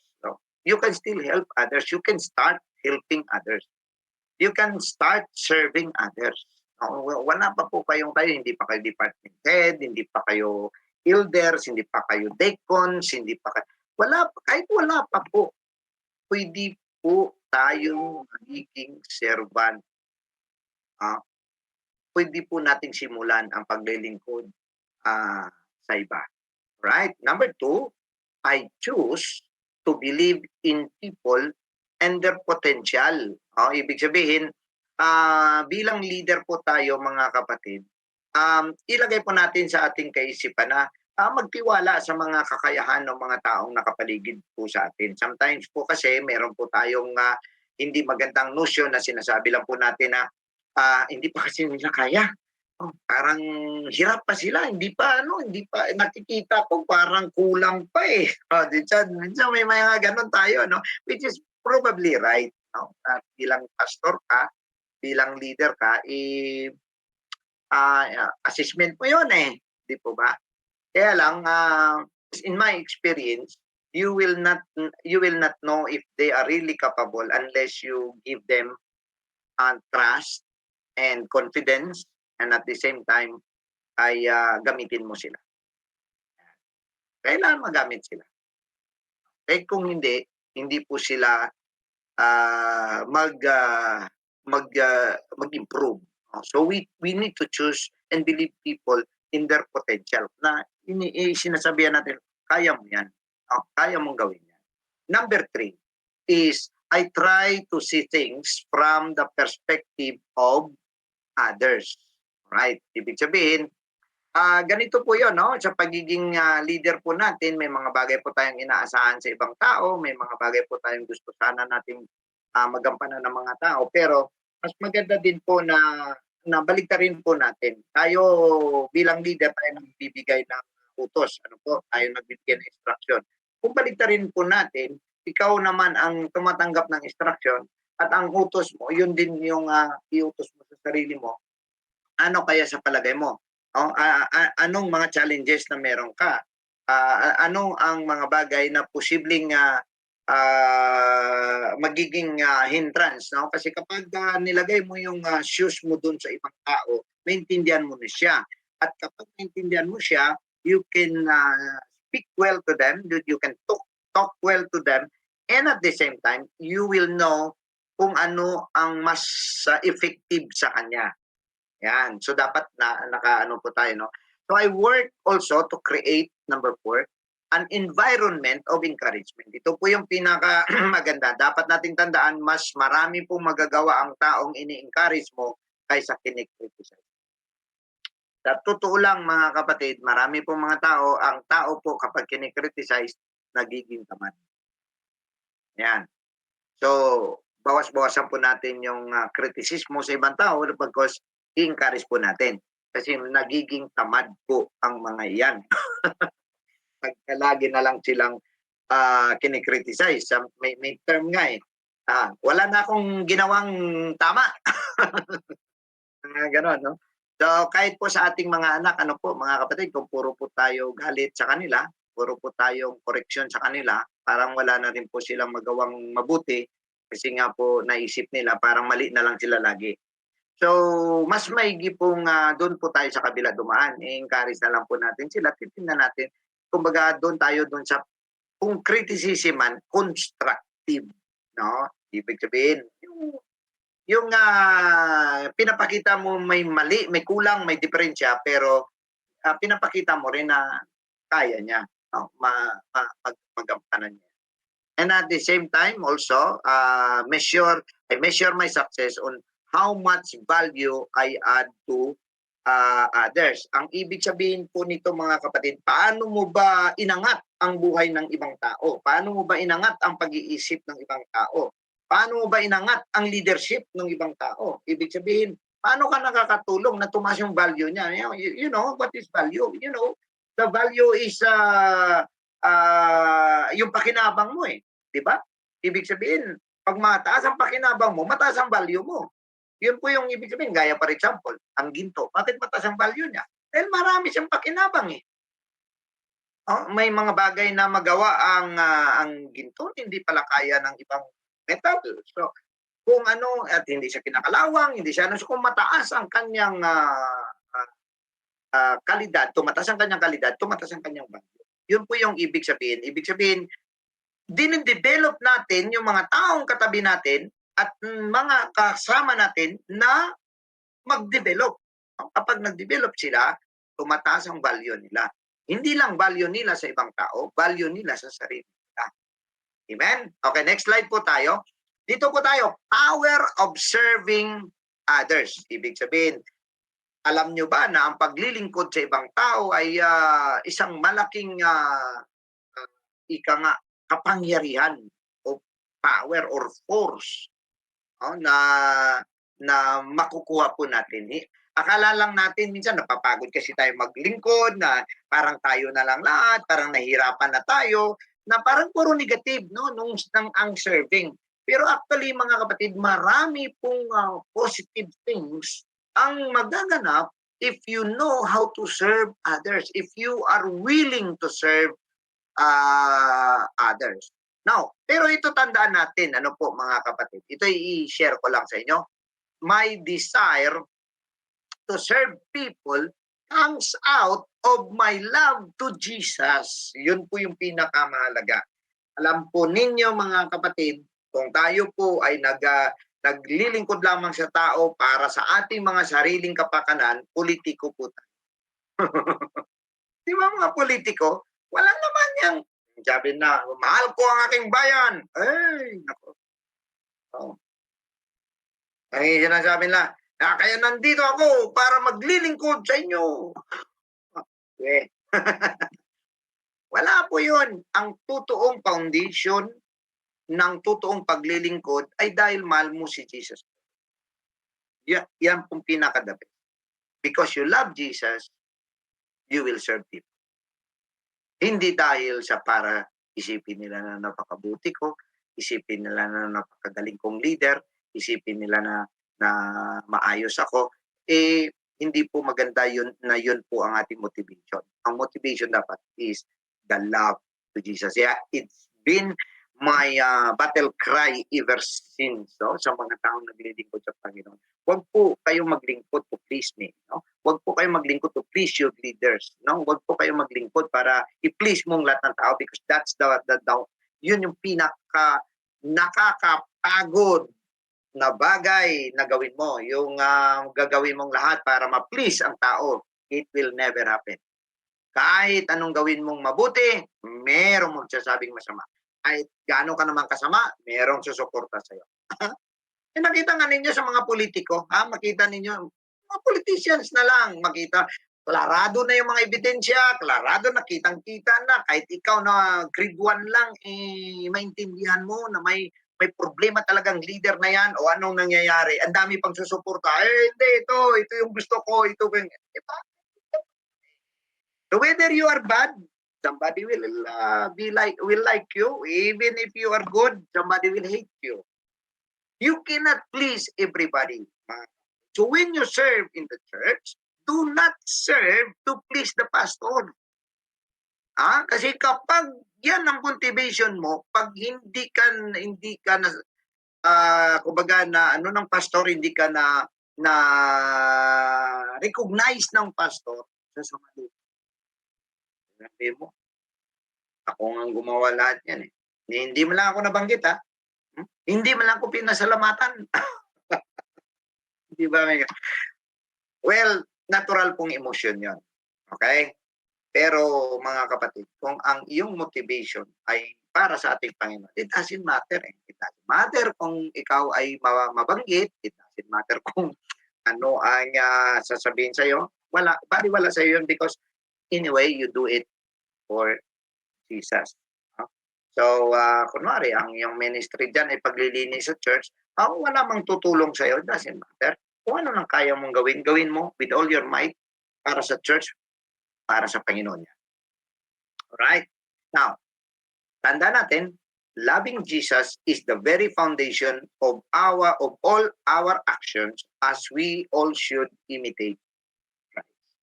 you can still help others. You can start helping others. You can start serving others. Wala pa po kayong tayo, hindi pa kayo department head, hindi pa kayo elders, hindi pa kayo deacons, hindi pa kayo, kahit wala pa po, pwede po tayong magiging servant. Pwede po nating simulan ang paglilingkod sa iba. Right? Number 2, I choose to believe in people and their potential. Ibig sabihin, bilang leader po tayo mga kapatid, ilagay po natin sa ating kaisipan na magtiwala sa mga kakayahan ng mga taong nakapaligid po sa atin. Sometimes po kasi meron po tayong hindi magandang notion na sinasabi lang po natin na hindi pa kasi nila kaya. Parang hirap pa sila, hindi pa nakikita ko parang kulang pa eh. Minsan may mga ganun tayo, which is probably right. Bilang pastor ka, bilang leader ka, assessment mo yun eh. Di po ba? Kaya lang, in my experience, you will not know if they are really capable unless you give them trust and confidence, and at the same time ay gamitin mo sila. Kailangan magamit sila. Eh kung hindi po sila mag-improve. So we need to choose and believe people in their potential na sinasabihan natin, kaya mo yan. Kaya mong gawin yan. Number 3 is I try to see things from the perspective of others. Right? Ibig sabihin, ganito po yun, sa pagiging leader po natin, may mga bagay po tayong inaasahan sa ibang tao, may mga bagay po tayong gusto sana nating magampanan ng mga tao, pero mas maganda din po na baliktarin po natin. Tayo bilang leader, tayo nagbibigay ng utos. Tayo nagbibigay ng instruction. Kung baliktarin po natin, ikaw naman ang tumatanggap ng instruction at ang utos mo, yun din yung iutos mo sa sarili mo. Ano kaya sa palagay mo? Anong mga challenges na meron ka? Anong ang mga bagay na posibleng magiging hindrance, kasi kapag nilagay mo yung shoes mo dun sa ibang tao, maintindihan mo na siya. At kapag maintindihan mo siya, you can speak well to them, you can talk well to them, and at the same time, you will know kung ano ang mas effective sa kanya. Yan. So dapat nakaano po tayo, So I work also to create, number 4, an environment of encouragement. Ito po yung pinaka maganda. Dapat nating tandaan, mas marami pong magagawa ang taong ini-encourage mo kaysa kinikriticize. Sa totoo lang mga kapatid, marami pong mga tao, ang tao po kapag kinikriticize, nagiging tamad. Yan. So, bawas-bawasan po natin yung kritisismo sa ibang tao because i-encourage po natin. Kasi nagiging tamad po ang mga iyan. Pagkalagi na lang silang kinikriticize. May term nga eh. Wala na akong ginawang tama. Ganon, no? So, kahit po sa ating mga anak, mga kapatid, kung puro po tayo galit sa kanila, puro po tayong koreksyon sa kanila, parang wala na rin po silang magawang mabuti kasi nga po naisip nila parang mali na lang sila lagi. So, mas maigi pong doon po tayo sa kabila dumaan. I-encourage na lang po natin sila, titingnan natin. Kumbaga doon tayo doon sa kung criticism man, constructive, no? Ibig sabihin, yung pinapakita mo may mali, may kulang, may diferensya, pero pinapakita mo rin na kaya niya, no? Magampanan niya. And at the same time, also, I measure my success on how much value I add to others. Ang ibig sabihin po nito mga kapatid, paano mo ba inangat ang buhay ng ibang tao? Paano mo ba inangat ang pag-iisip ng ibang tao? Paano mo ba inangat ang leadership ng ibang tao? Ibig sabihin, paano ka nakakatulong na tumaas yung value niya? You know, what is value? You know, the value is yung pakinabang mo eh. Di ba? Ibig sabihin, pag mataas ang pakinabang mo, mataas ang value mo. Yun po yung ibig sabihin. Gaya for example, ang ginto. Bakit mataas ang value niya? Dahil marami siyang pakinabang eh. Oh, may mga bagay na magawa ang ginto, hindi pala kaya ng ibang metal. So, kung ano, at hindi siya kinakalawang, hindi siya, so kung mataas ang kanyang kalidad, tumataas ang kanyang kalidad, tumataas ang kanyang value. Yun po yung ibig sabihin. Ibig sabihin, dinidevelop natin yung mga taong katabi natin at mga kasama natin na mag-develop. Kapag nag-develop sila, tumataas ang value nila. Hindi lang value nila sa ibang tao, value nila sa sarili nila. Amen? Okay, next slide po tayo. Dito po tayo, power of serving others. Ibig sabihin, alam nyo ba na ang paglilingkod sa ibang tao ay isang malaking ika nga, kapangyarihan o power or force na makukuha po natin. Akala lang natin minsan napapagod kasi tayo maglingkod, na parang tayo na lang lahat, parang nahihirapan na tayo, na parang puro negative nung ang serving. Pero actually mga kapatid, marami pong positive things ang magaganap if you know how to serve others, if you are willing to serve others. Now, pero ito tandaan natin, ano po mga kapatid, ito i-share ko lang sa inyo. My desire to serve people comes out of my love to Jesus. Yun po yung pinakamahalaga. Alam po ninyo mga kapatid, kung tayo po ay naglilingkod lamang sa tao para sa ating mga sariling kapakanan, politiko po tayo. Di ba mga politiko? Wala naman yang sabi na, mahal ko ang aking bayan. Ay, nako. Oh. Ay, sinasabi nila, kaya nandito ako para maglilingkod sa inyo. Okay. Wala po yun. Ang totoong foundation ng totoong paglilingkod ay dahil mahal mo si Jesus. Yan pong pinakadabi. Because you love Jesus, you will serve people. Hindi dahil sa para isipin nila na napakabuti ko, isipin nila na napakagaling kong leader, isipin nila na maayos ako. Hindi po maganda yun na yun po ang ating motivation. Ang motivation dapat is the love to Jesus. Yeah, it's been my battle cry ever since sa mga taong naglilingkod sa Panginoon. Huwag po kayong maglingkod to please me. Huwag po kayong maglingkod to please your leaders. Huwag po kayong maglingkod para i-please mong lahat ng tao because that's yun yung nakakapagod na bagay na gawin mo. Yung gagawin mong lahat para ma-please ang tao. It will never happen. Kahit anong gawin mong mabuti, merong magsasabing masama. Kahit gaano ka naman kasama, merong susuporta sa'yo. Nakita nga ninyo sa mga politiko, makita ninyo, mga politicians na lang, makita, klarado na yung mga ebidensya, klarado na, kitang-kita na, kahit ikaw na grade 1 lang, maintindihan mo na may problema talagang leader na yan o anong nangyayari. Ang dami pang susuporta. Hindi, ito yung gusto ko, ito yung... So whether you are bad, somebody will like you. Even if you are good, somebody will hate you. You cannot please everybody. So when you serve in the church, do not serve to please the pastor. Kasi kapag yan ang motivation mo, pag hindi ka na kumbaga na ano ng pastor, hindi ka na recognize ng pastor, sasamahin. Sabi mo, ako ngang gumawa lahat yan, eh. Hindi mo lang ako nabanggit, Hindi mo lang ako pinasalamatan. 'Di ba? Well, natural pong emosyon 'yon, okay? Pero mga kapatid, kung ang iyong motivation ay para sa ating Panginoon, it doesn't matter, eh. It doesn't matter kung ikaw ay mabanggit, it doesn't matter kung ano ang, sasabihin sa'yo, balewala sa'yo 'yun because anyway, you do it for Jesus, 'no? So, kunwari ang iyong ministry diyan ay paglilinis sa church, wala mang tutulong sa'yo, it doesn't matter. Kung ano lang kaya mong gawin, gawin mo with all your might para sa church, para sa Panginoon niya. Alright? Now, tandaan natin, loving Jesus is the very foundation of all our actions as we all should imitate Christ.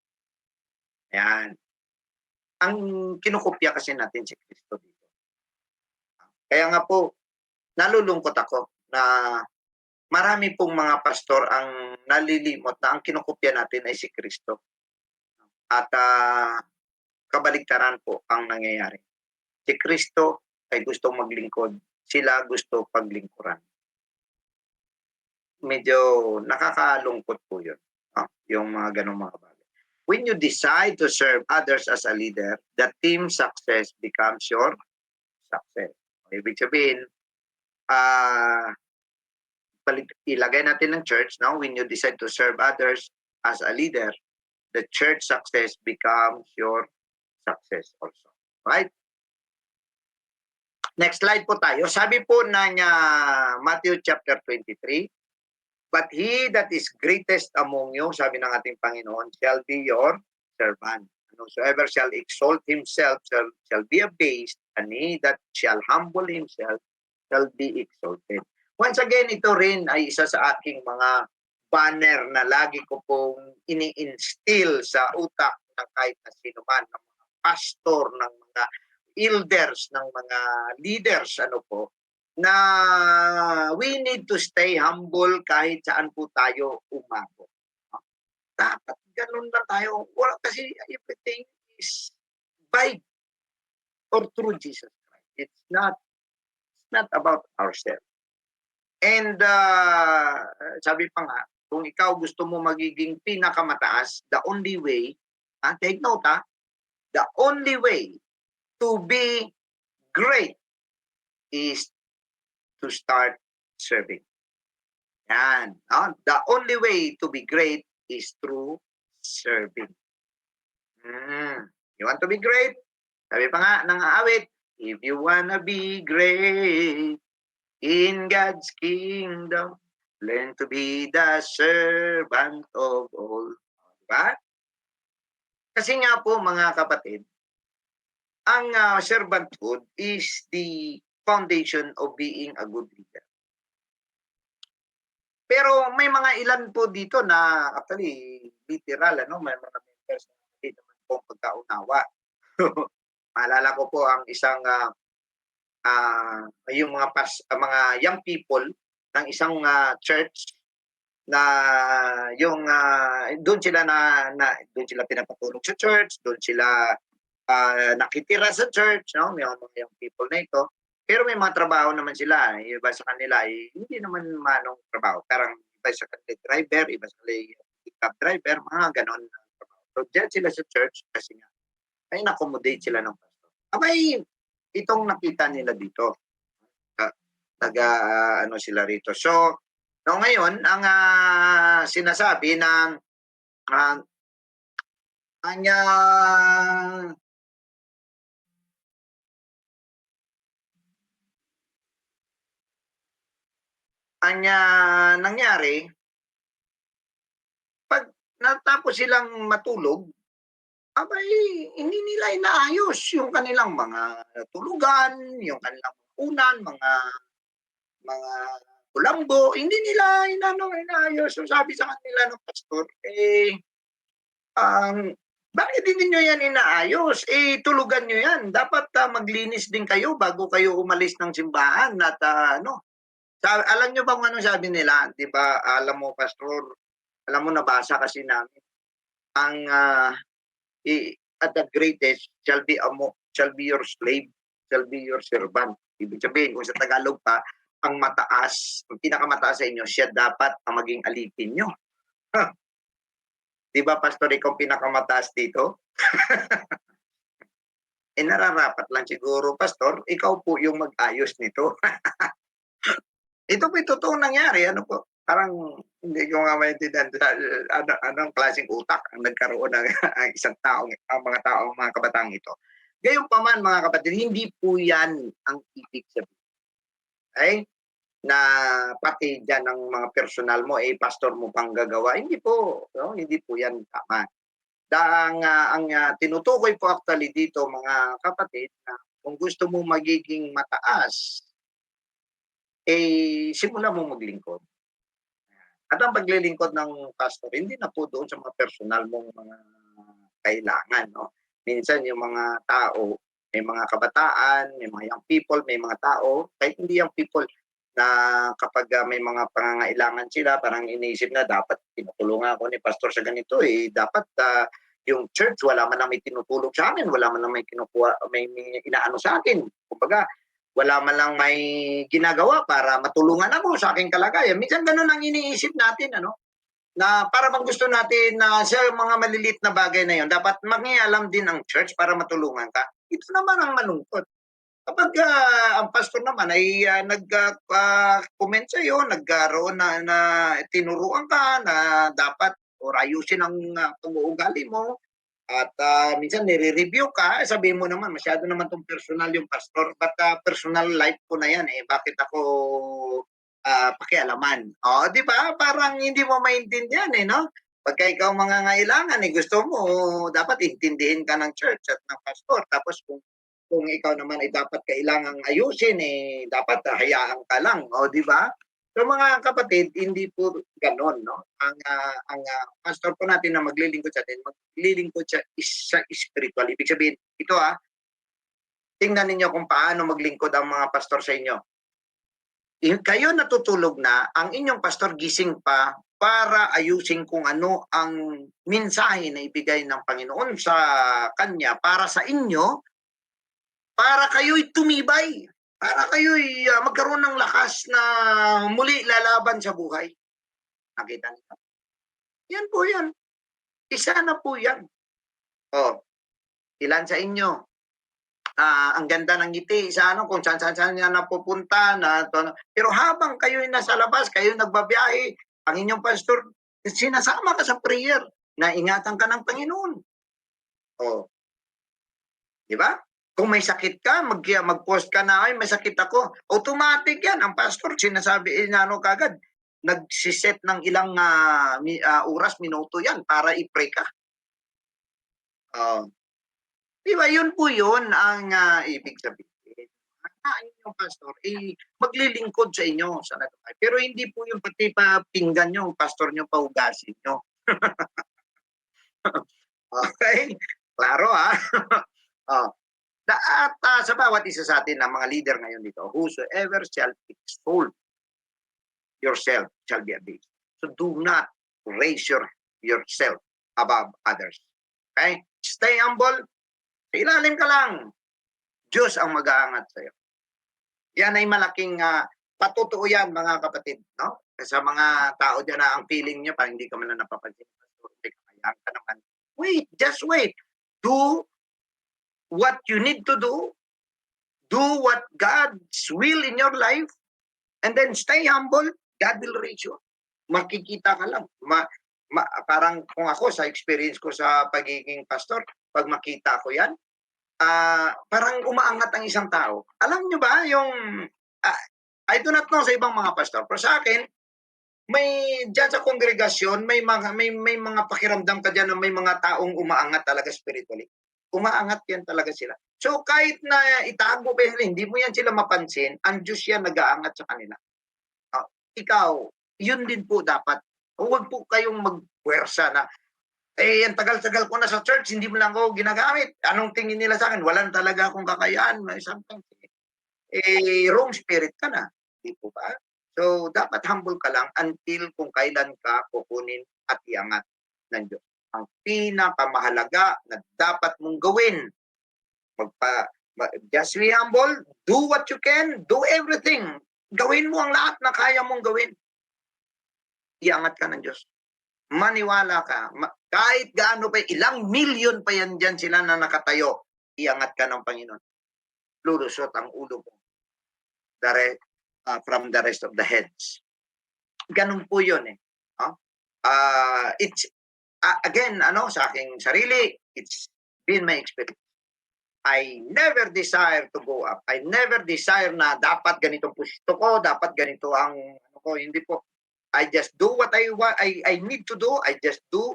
Ayan. Ang kinukopya kasi natin si Kristo dito. Kaya nga po, nalulungkot ako na marami pong mga pastor ang nalilimot na ang kinukopya natin ay si Kristo. At kabaligtaran po ang nangyayari. Si Kristo ay gustong maglingkod, sila gusto paglingkuran. Medyo nakakalungkot po yun, yung mga ganong mga bagay. When you decide to serve others as a leader, the team success becomes your success. Ibig sabihin, ilagay natin ng church, no? When you decide to serve others as a leader, the church success becomes your success also. Right? Next slide po tayo. Sabi po ng Matthew chapter 23, but he that is greatest among you, sabi ng ating Panginoon, shall be your servant. And whosoever shall exalt himself shall be abased, and he that shall humble himself shall be exalted. Once again, ito rin ay isa sa aking mga banner na lagi ko pong ini-instill sa utak ng kahit na sino man, ng mga pastor, ng mga elders, ng mga leaders, na we need to stay humble kahit saan po tayo umabot. Dapat ganun lang tayo. Kasi everything is by or through Jesus Christ. It's not about ourselves. And sabi pa nga, kung ikaw gusto mo magiging pinakamataas, the only way, take note the only way to be great is to start serving. Yan. The only way to be great is through serving. You want to be great? Sabi pa nga ng awit, if you wanna be great in God's kingdom, learn to be the servant of all. Diba? Kasi nga po mga kapatid, ang servanthood is the foundation of being a good leader. Pero may mga ilan po dito na actually literal, may mga members na hindi naman po pagkaunawa. Maalala ko po ang isang yung mga young people ng isang church na yung doon sila doon sila pinapatulog sa church, doon sila nakitira sa church, may mga young people na ito. Pero may mga trabaho naman sila. Iba sa kanila, hindi naman manong trabaho. Parang iba sa kanila driver, iba sa kanila cab driver, mga ganon na trabaho. So, dyan sila sa church kasi nga, ay na-accommodate sila ng pastor. Abay, itong nakita nila dito. Sila rito. So, ngayon, ang sinasabi ng ang nangyari, pag natapos silang matulog, abay, hindi nila inaayos yung kanilang mga tulugan, yung kanilang unan, mga kulambo, hindi nila inaayos. So sabi sa kanila ng pastor, Bakit hindi niyo yan inaayos? Tulugan niyo yan. Dapat maglinis din kayo bago kayo umalis ng simbahan at ano. Alam niyo ba kung anong sabi nila? 'Di ba, alam mo pastor, alam mo nabasa kasi namin ang at the greatest shall be your slave, shall be your servant. Ibig sabihin kung sa Tagalog pa, ang mataas, ang pinakamataas sa inyo, siya dapat ang maging alipin niyo. 'Di ba pastor, ikaw pinakamataas dito? Nararapat lang siguro pastor, ikaw po yung mag-ayos nito. Ito po'y totoong nangyari, ano po, parang hindi ko nga maintindihan anong klaseng utak ang nagkaroon ng ang isang taong mga kabataang ito. Gayunpaman mga kapatid, hindi po 'yan ang ibig sabihin, ay na pati diyan ang mga personal mo, pastor mo pang gagawa, hindi po, 'no, hindi po 'yan tama. Tinutukoy po actually dito mga kapatid na kung gusto mo magiging mataas, simulan mo maglingkod. At ang paglilingkod ng pastor hindi na po doon sa mga personal mong mga kailangan, 'no. Minsan yung mga tao, may mga kabataan, may mga young people, may mga tao, kahit hindi young people na kapag, may mga pangangailangan sila parang iniisip na dapat tinutulungan ako ni pastor sa ganito, dapat, yung church wala man lang may tinutulong sa'kin, wala man lang may kinukuha may inaano sa'kin. Kumbaga wala man lang may ginagawa para matulungan ako sa aking kalagayan. Minsan gano'n ang iniisip natin ano, na para bang gusto natin na sa mga maliliit na bagay na 'yon dapat mangialam din ang church para matulungan ka. Ito naman ang malungkot. Kapag, ang pastor naman ay, comment sa'yo, nagkaroon na tinuruan ka na dapat or ayusin ang, pag-uugali mo at, minsan nire-review ka, sabihin mo naman masyado naman 'tong personal yung pastor, but, personal life ko na 'yan, bakit ako, pakialaman? Oh, 'di ba? Parang hindi mo maintindihan, 'no? Pagka ikaw mangangailangan, gusto mo dapat intindihin ka ng church at ng pastor. Tapos kung ikaw naman ay dapat kailangang ayusin, dapat hayaan ka lang, oh, 'di ba? So mga kapatid, hindi po gano'n, 'no? Ang pastor po natin na maglilingkod sa atin, maglilingkod siya sa spiritual. Ibig sabihin, ito, tingnan ninyo kung paano maglingkod ang mga pastor sa inyo. Kayo natutulog na, ang inyong pastor gising pa para ayusin kung ano ang mensahe na ibigay ng Panginoon sa kanya para sa inyo, para kayo'y tumibay, para kayo'y, magkaroon ng lakas na muli lalaban sa buhay. Nakita niyo? Yan po yan. Isa na po yan. Oh, ilan sa inyo, ang ganda ng ngiti sa ano, kung saan-saan niya napupunta na ano. Pero habang kayo'y nasa labas, kayo'y nagbabiyahe, ang inyong pastor, sinasama ka sa prayer na ingatan ka ng Panginoon. Oh, 'di ba? Kung may sakit ka, mag-post ka na, "Ay, may sakit ako." Automatic 'yan. Ang pastor sinasabi, inaano kaagad, nagse-set ng ilang, oras, minuto 'yan para i-pray ka. Oh. 'Di ba, yun po yun ang, ibig sabihin. Ang inyong pastor, maglilingkod sa inyo sa lahat. Pero hindi po yung pati pa pinggan niyo, pastor niyo pa hugasin niyo. Okey, klaro, Oh, sa bawat isa sa atin na mga leader ngayon dito, whosoever shall extol yourself shall be abased. So do not raise yourself above others. Okay? Stay humble, sa ilalim ka lang. Diyos ang mag-aangat sa'yo. Yan ay malaking, patotoo yan mga kapatid, 'no? Sa mga tao diyan na ang feeling niyo parang hindi ka man lang napapansin, may kakayaan ka naman. Wait, just wait. Do what you need to do. Do what God's will in your life, and then stay humble. God will raise you. Makikita ka lang. Parang kung ako sa experience ko sa pagiging pastor, 'pag makita ko yan, parang umaangat ang isang tao. Alam niyo ba yung, I do not know sa ibang mga pastor, pero sa akin, may diyan sa kongregasyon, may mga pakiramdam ka diyan na may mga taong umaangat talaga spiritually. Umaangat yan talaga sila. So kahit na itago pa hindi mo yan sila mapansin, ang Diyos yan nag-aangat sa kanila. Ikaw, yun din po dapat. Huwag po kayong magpuwersa na Eh, ang tagal-tagal ko na sa church, hindi mo lang ako ginagamit. Anong tingin nila sa akin? Walang talaga akong kakayahan. May sometimes, wrong spirit ka na. Di po ba? So, dapat humble ka lang until kung kailan ka kukunin at iangat ng Diyos. Ang pinakamahalaga na dapat mong gawin, just be humble, do what you can, do everything. Gawin mo ang lahat na kaya mong gawin. Iangat ka ng Diyos. Maniwala ka. Kahit gaano pa, ilang milyon pa yan dyan sila na nakatayo, iangat ka ng Panginoon. Lulusot ang ulo mo from the rest of the heads. Ganun po yun eh. It's, again, sa aking sarili, it's been my experience. I never desire to go up. I never desire na dapat ganitong pusto ko, dapat ganito ang ko. Hindi po. I just do what I want. I need to do. I just do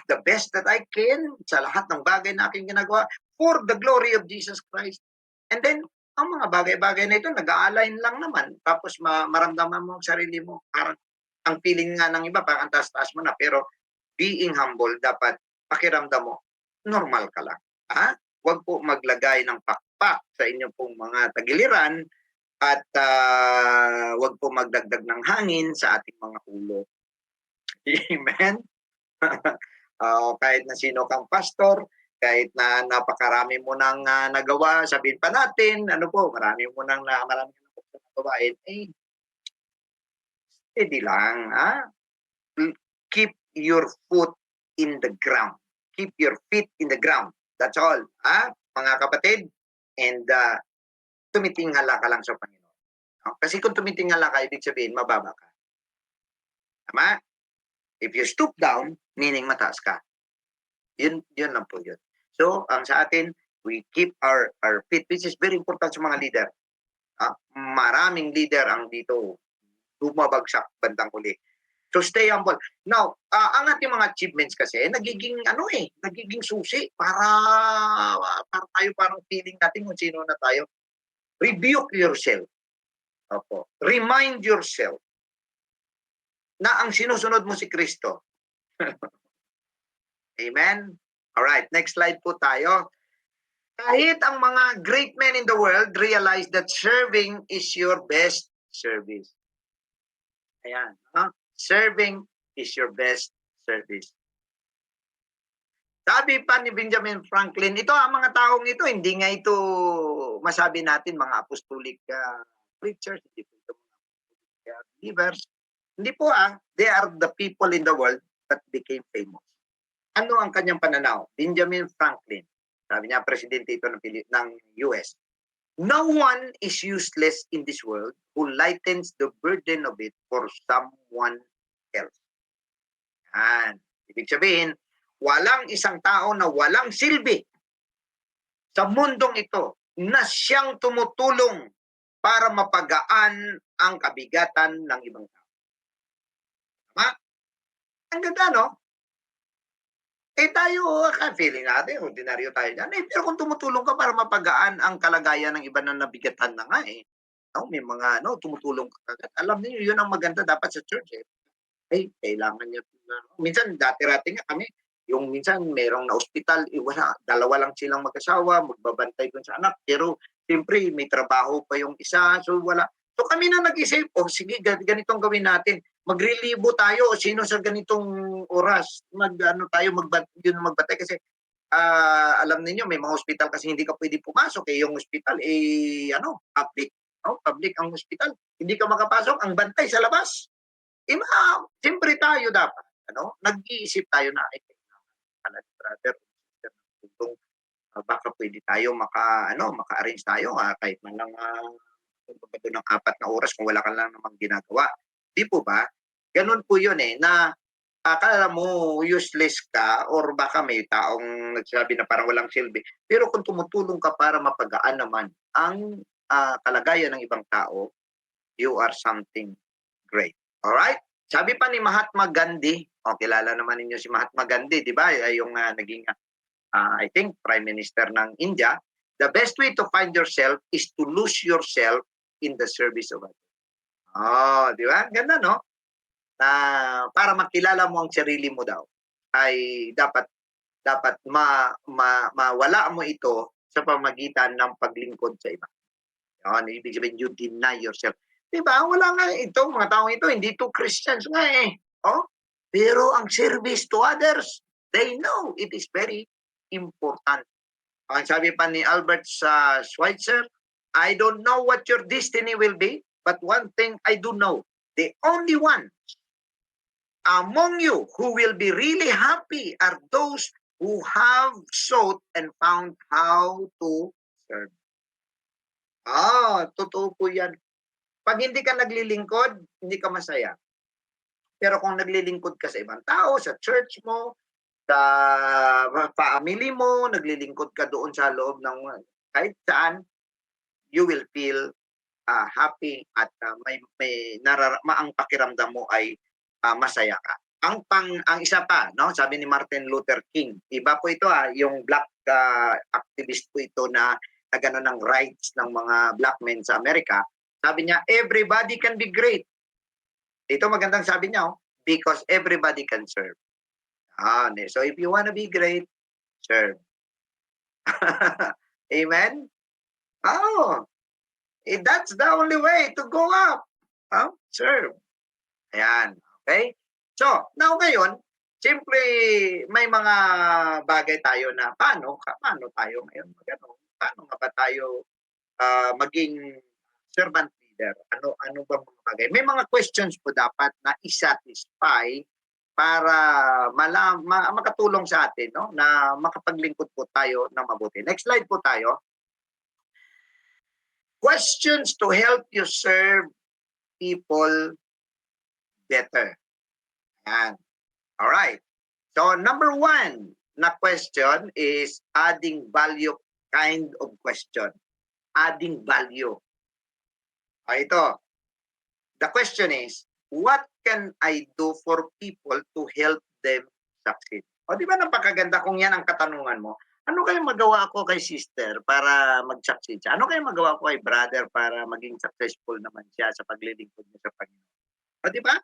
the best that I can sa lahat ng bagay na aking ginagawa for the glory of Jesus Christ. And then, ang mga bagay-bagay na ito, nag-a-align lang naman. Tapos maramdaman mo ang sarili mo. Parang ang feeling nga ng iba, parang taas-taas mo na. Pero being humble, dapat pakiramdam mo, normal ka lang. Huwag po maglagay ng pakpak sa inyong pong mga tagiliran at huwag po magdagdag ng hangin sa ating mga ulo. Amen? Kahit na sino kang pastor, kahit na napakarami mo nang nagawa, sabihin pa natin, marami mo nang nagawain, steady lang. Keep your foot in the ground. Keep your feet in the ground. That's all, mga kapatid. And tumitingala ka lang sa Panginoon. Kasi kung tumitingala ka, ibig sabihin, mababa ka. Tama? If you stoop down, meaning mataas ka. Yun lang po yun. So, ang sa atin, we keep our feet, which is very important sa mga leader. Maraming leader ang dito bumabagsak bandang huli. So stay humble. Now, ang ating mga achievements kasi nagiging nagiging susi para tayo parang feeling natin kung sino na tayo. Rebuke yourself. Opo. Remind yourself na ang sinusunod mo si Kristo. Amen. All right, next slide po tayo. Kahit ang mga great men in the world realize that serving is your best service. Ayan. Serving is your best service. Sabi pa ni Benjamin Franklin, ang mga taong ito, hindi nga ito masabi natin mga apostolic preachers, hindi po ito mga believers. Hindi po they are the people in the world that became famous. Ano ang kanyang pananaw? Benjamin Franklin, sabi niya, presidente ito ng US. No one is useless in this world who lightens the burden of it for someone else. Yan. Ibig sabihin, walang isang tao na walang silbi sa mundong ito na siyang tumutulong para mapagaan ang kabigatan ng ibang tao. Tama? Ang ganda, no? Tayo, feeling natin, ordinaryo tayo dyan. Pero kung tumutulong ka para mapagaan ang kalagayan ng iba na nabigatan na nga may mga tumutulong ka. Alam niyo, yun ang maganda dapat sa church kailangan niya. Minsan, dati-rati nga kami, yung minsan merong na ospital, dalawa lang silang mag-asawa, magbabantay dun sa anak. Pero, siyempre, may trabaho pa yung isa, so wala. So kami na nag-isip, sige, ganitong gawin natin. Magrelibo tayo o sino sa ganitong oras, magbatay kasi alam niyo may mga ospital kasi hindi ka pwede pumasok yung ospital public, public ang ospital. Hindi ka makapasok, ang bantay sa labas. Siyempre tayo dapat, nag-iisip tayo na brother, baka pwede tayo maka-arrange tayo kahit man lang ng 4 na oras kung wala ka lang namang ginagawa. Di po ba? Ganun po yun na akala mo useless ka or baka may taong nagsasabi na parang walang silbi. Pero kung tumutulong ka para mapagaan naman ang kalagayan ng ibang tao, you are something great. Alright? Sabi pa ni Mahatma Gandhi, kilala naman ninyo si Mahatma Gandhi, di ba? Yung naging, I think, Prime Minister ng India. The best way to find yourself is to lose yourself in the service of others. Di ba? Ganda, no? Para makilala mo ang sarili mo daw. ay dapat mawala mo ito sa pamagitan ng paglingkod sa iba. Yun, ibig sabihin, you deny yourself. Diba? Wala nga ito, mga taong ito, hindi to Christians nga eh. Oh? Pero ang service to others, they know it is very important. Ang sabi pa ni Albert Schweitzer, I don't know what your destiny will be, but one thing I do know, the only one among you who will be really happy are those who have sought and found how to serve. Totoo po yan. Pag hindi ka naglilingkod, hindi ka masaya. Pero kung naglilingkod ka sa ibang tao, sa church mo, sa family mo, naglilingkod ka doon sa loob ng kahit saan, you will feel happy at ang pakiramdam mo ay masaya ka. Ang isa pa, no, sabi ni Martin Luther King, iba po ito yung black activist po ito na nagano ng rights ng mga black men sa Amerika. Sabi niya, everybody can be great. Ito magandang sabi niya, because everybody can serve. So if you want to be great, serve. Amen? That's the only way to go up. Serve. Ayan. Okay? So, now ngayon, siyempre may mga bagay tayo na paano tayo ngayon magano? Paano nga ba tayo maging servant leader? Ano ba mga bagay? May mga questions po dapat na i-satisfy para makatulong sa atin, no, na makapaglingkod po tayo ng mabuti. Next slide po tayo. Questions to help you serve people better. Ayan. All right. So number 1 na question is adding value kind of question. Adding value. Ito. The question is, what can I do for people to help them succeed? Di ba napakaganda kung yan ang katanungan mo? Ano kaya magawa ko kay sister para mag-succeed siya? Ano kaya magawa ko kay brother para maging successful naman siya sa paglilingkod niya sa Panginoon? Di ba?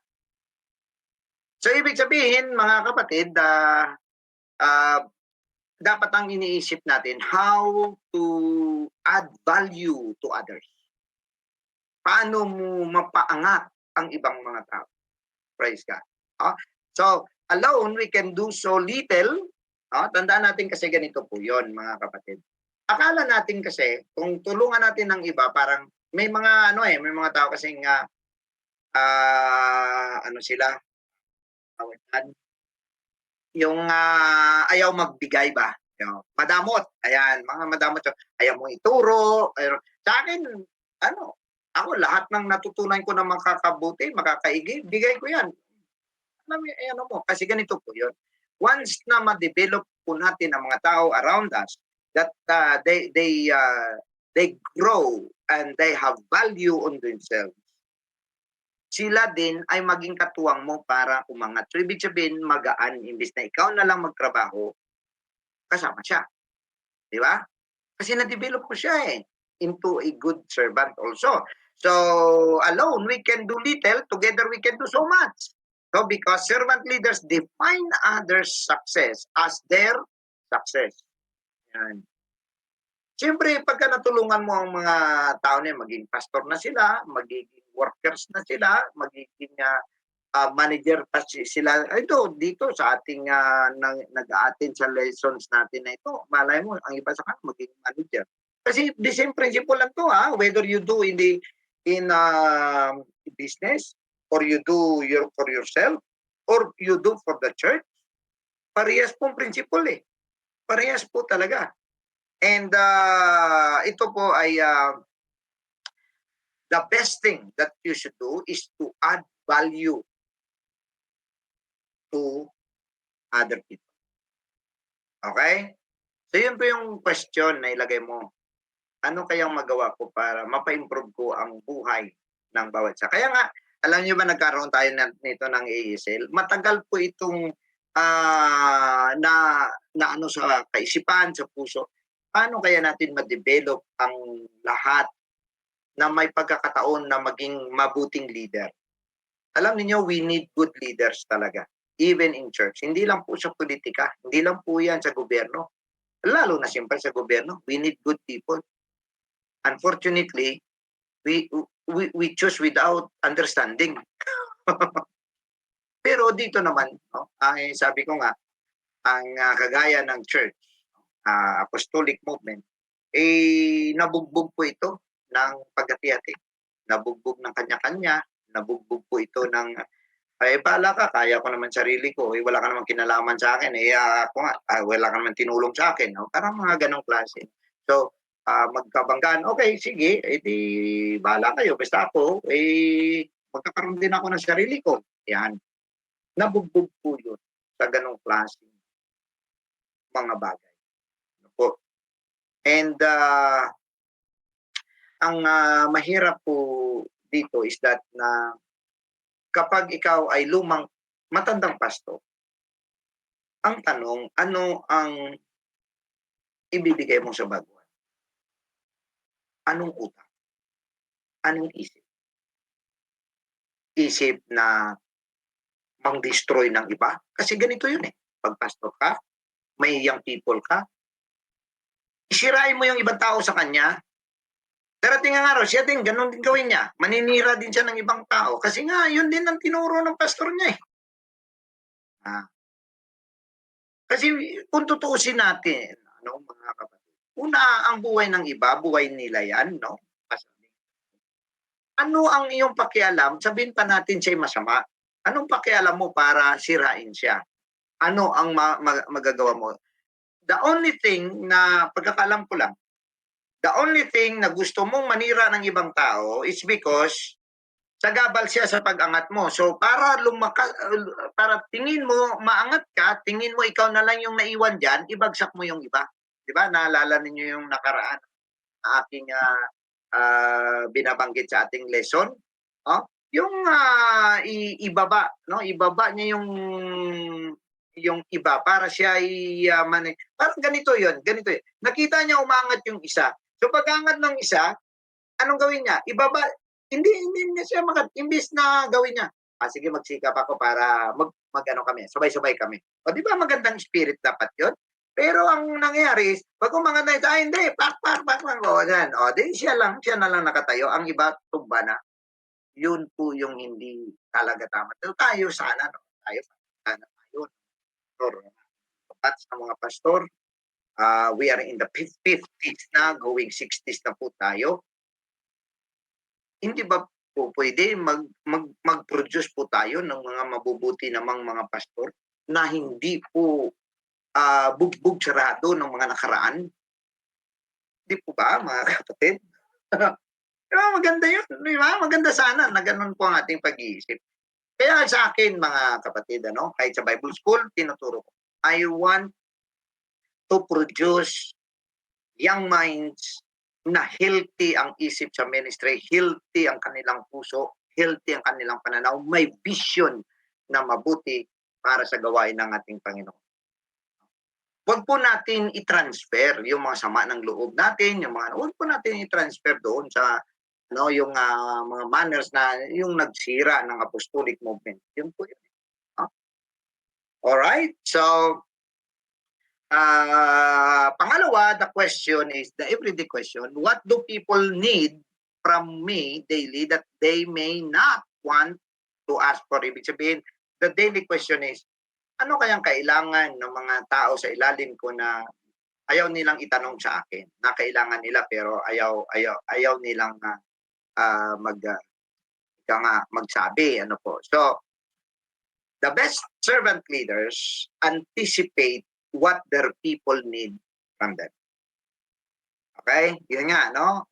So, ibig sabihin, mga kapatid, dapat ang iniisip natin, how to add value to others. Paano mo mapaangat ang ibang mga tao? Praise God. So, alone, we can do so little. Tandaan natin kasi ganito po yon, mga kapatid. Akala natin kasi, kung tulungan natin ng iba, parang may mga may mga tao kasing sila, yung ayaw magbigay ba? Madamot. Ayan, mga madamot. Ayaw mo ituro. Sa akin, ako lahat ng natutunan ko na makakabuti, makakaigi, bigay ko yan. Kasi ganito po yun. Once na ma-develop po natin ang mga tao around us, that they grow and they have value on themselves, sila din ay maging katuwang mo para umangat. So, ibig sabihin, magaan. Imbis na ikaw na lang magtrabaho, kasama siya. Di ba? Kasi na-develop ko siya into a good servant also. So, alone, we can do little. Together, we can do so much. So, because servant leaders define others' success as their success. Yan. Siyempre, pagka natulungan mo ang mga tao na maging pastor na sila, magiging workers na sila, magiging manager pa sila. Ito, dito sa ating nag-a-attend sa lessons natin na ito, malay mo, ang iba sa kanila maging manager. Kasi the same principle lang to, whether you do in business, or you do for yourself, or you do for the church, parehas pong principle Parehas po talaga. And ito po ay the best thing that you should do is to add value to other people. Okay? So yun po yung question na ilagay mo. Ano kayang magawa ko para mapa-improve ko ang buhay ng bawat isa? Kaya nga, alam niyo ba nagkaroon tayo nito ng ASL? Matagal po itong na sa kaisipan, sa puso. Paano kaya natin ma-develop ang lahat na may pagkakataon na maging mabuting leader? Alam niyo, we need good leaders talaga. even in church. Hindi lang po sa politika, hindi lang po yan sa gobyerno. Lalo na siyempre sa gobyerno, we need good people. Unfortunately, we choose without understanding. Pero dito naman, no, ay sabi ko nga, ang kagaya ng church, apostolic movement, nabugbog po ito ng paghati-hati. Nabugbog ng kanya-kanya, nabugbog po ito ng, bahala ka, kaya ko naman sarili ko, wala ka naman kinalaman sa akin, ako nga, wala ka naman tinulong sa akin. No? Parang mga ganong klase. So, magkabanggaan, okay, sige, di bahala kayo. Basta ako, magkakaroon din ako ng sarili ko. Yan. Nabugbog po yun sa ganong klase mga bagay. Ano po? And ang mahirap po dito is that na kapag ikaw ay matandang pastor, ang tanong, ano ang ibibigay mo sa baguhan? Anong utak? Anong isip? Isip na mang-destroy ng iba? Kasi ganito yun eh. Pag pastor ka, may young people ka, isirain mo yung ibang tao sa kanya, darating ang araw, siya din, ganun din gawin niya. Maninira din siya ng ibang tao. Kasi nga, yun din ang tinuro ng pastor niya eh. Kasi kung tutuusin natin, mga kapatid, una, ang buhay ng iba, buhay nila yan, no? Ano ang iyong pakialam? Sabihin pa natin siya'y masama. Anong pakialam mo para sirain siya? Ano ang magagawa mo? The only thing na pagkakalam ko lang, the only thing na gusto mong manira ng ibang tao is because sagabal siya sa pag-angat mo. So para para tingin mo maangat ka, tingin mo ikaw na lang yung naiwan diyan, ibagsak mo yung iba. 'Di ba? Naalala niyo yung nakaraan na aking binabanggit sa ating lesson, oh? Yung ibaba, no? Ibaba niya yung iba para siya ay parang ganito 'yon, ganito. Nakita niya umangat yung isa. So pag-angat ng isa, anong gawin niya? Ibaba, hindi niya siya imbis na gawin niya, sige magsikap ako para mag-ano kami, sabay-sabay kami. O di ba magandang spirit dapat 'yon? Pero ang nangyari is, pag umangat na isa, hindi, pak, o yan. O, di siya na lang nakatayo, ang iba tumba na. Yun po yung hindi talaga tama. So, tayo sana, no? Tayo sana tayo. At sa mga pastor, we are in the 50s na, going 60s na po tayo. Hindi ba po pwede mag-produce po tayo ng mga mabubuti namang mga pastor na hindi po bugbog sarado ng mga nakaraan? Di po ba, mga kapatid? Diba, maganda yun, di ba? Maganda sana na ganun po ang ating pag-iisip. Kaya sa akin, mga kapatid, kahit sa Bible School, tinuturo ko, I want to produce young minds na healthy ang isip sa ministry, healthy ang kanilang puso, healthy ang kanilang pananaw, may vision na mabuti para sa gawain ng ating Panginoon. Huwag po natin i-transfer yung mga sama ng loob natin, huwag po natin i-transfer doon sa yung mga manners na yung nagsira ng apostolic movement. Yun po yun. Alright? So, pangalawa, the question is, the everyday question, what do people need from me daily that they may not want to ask for? Ibig sabihin, the daily question is, ano kayang kailangan ng mga tao sa ilalim ko na ayaw nilang itanong sa akin, na kailangan nila pero ayaw nilang magsabi, ano po. So, the best servant leaders anticipate what their people need from them. Okay? Yun nga, no?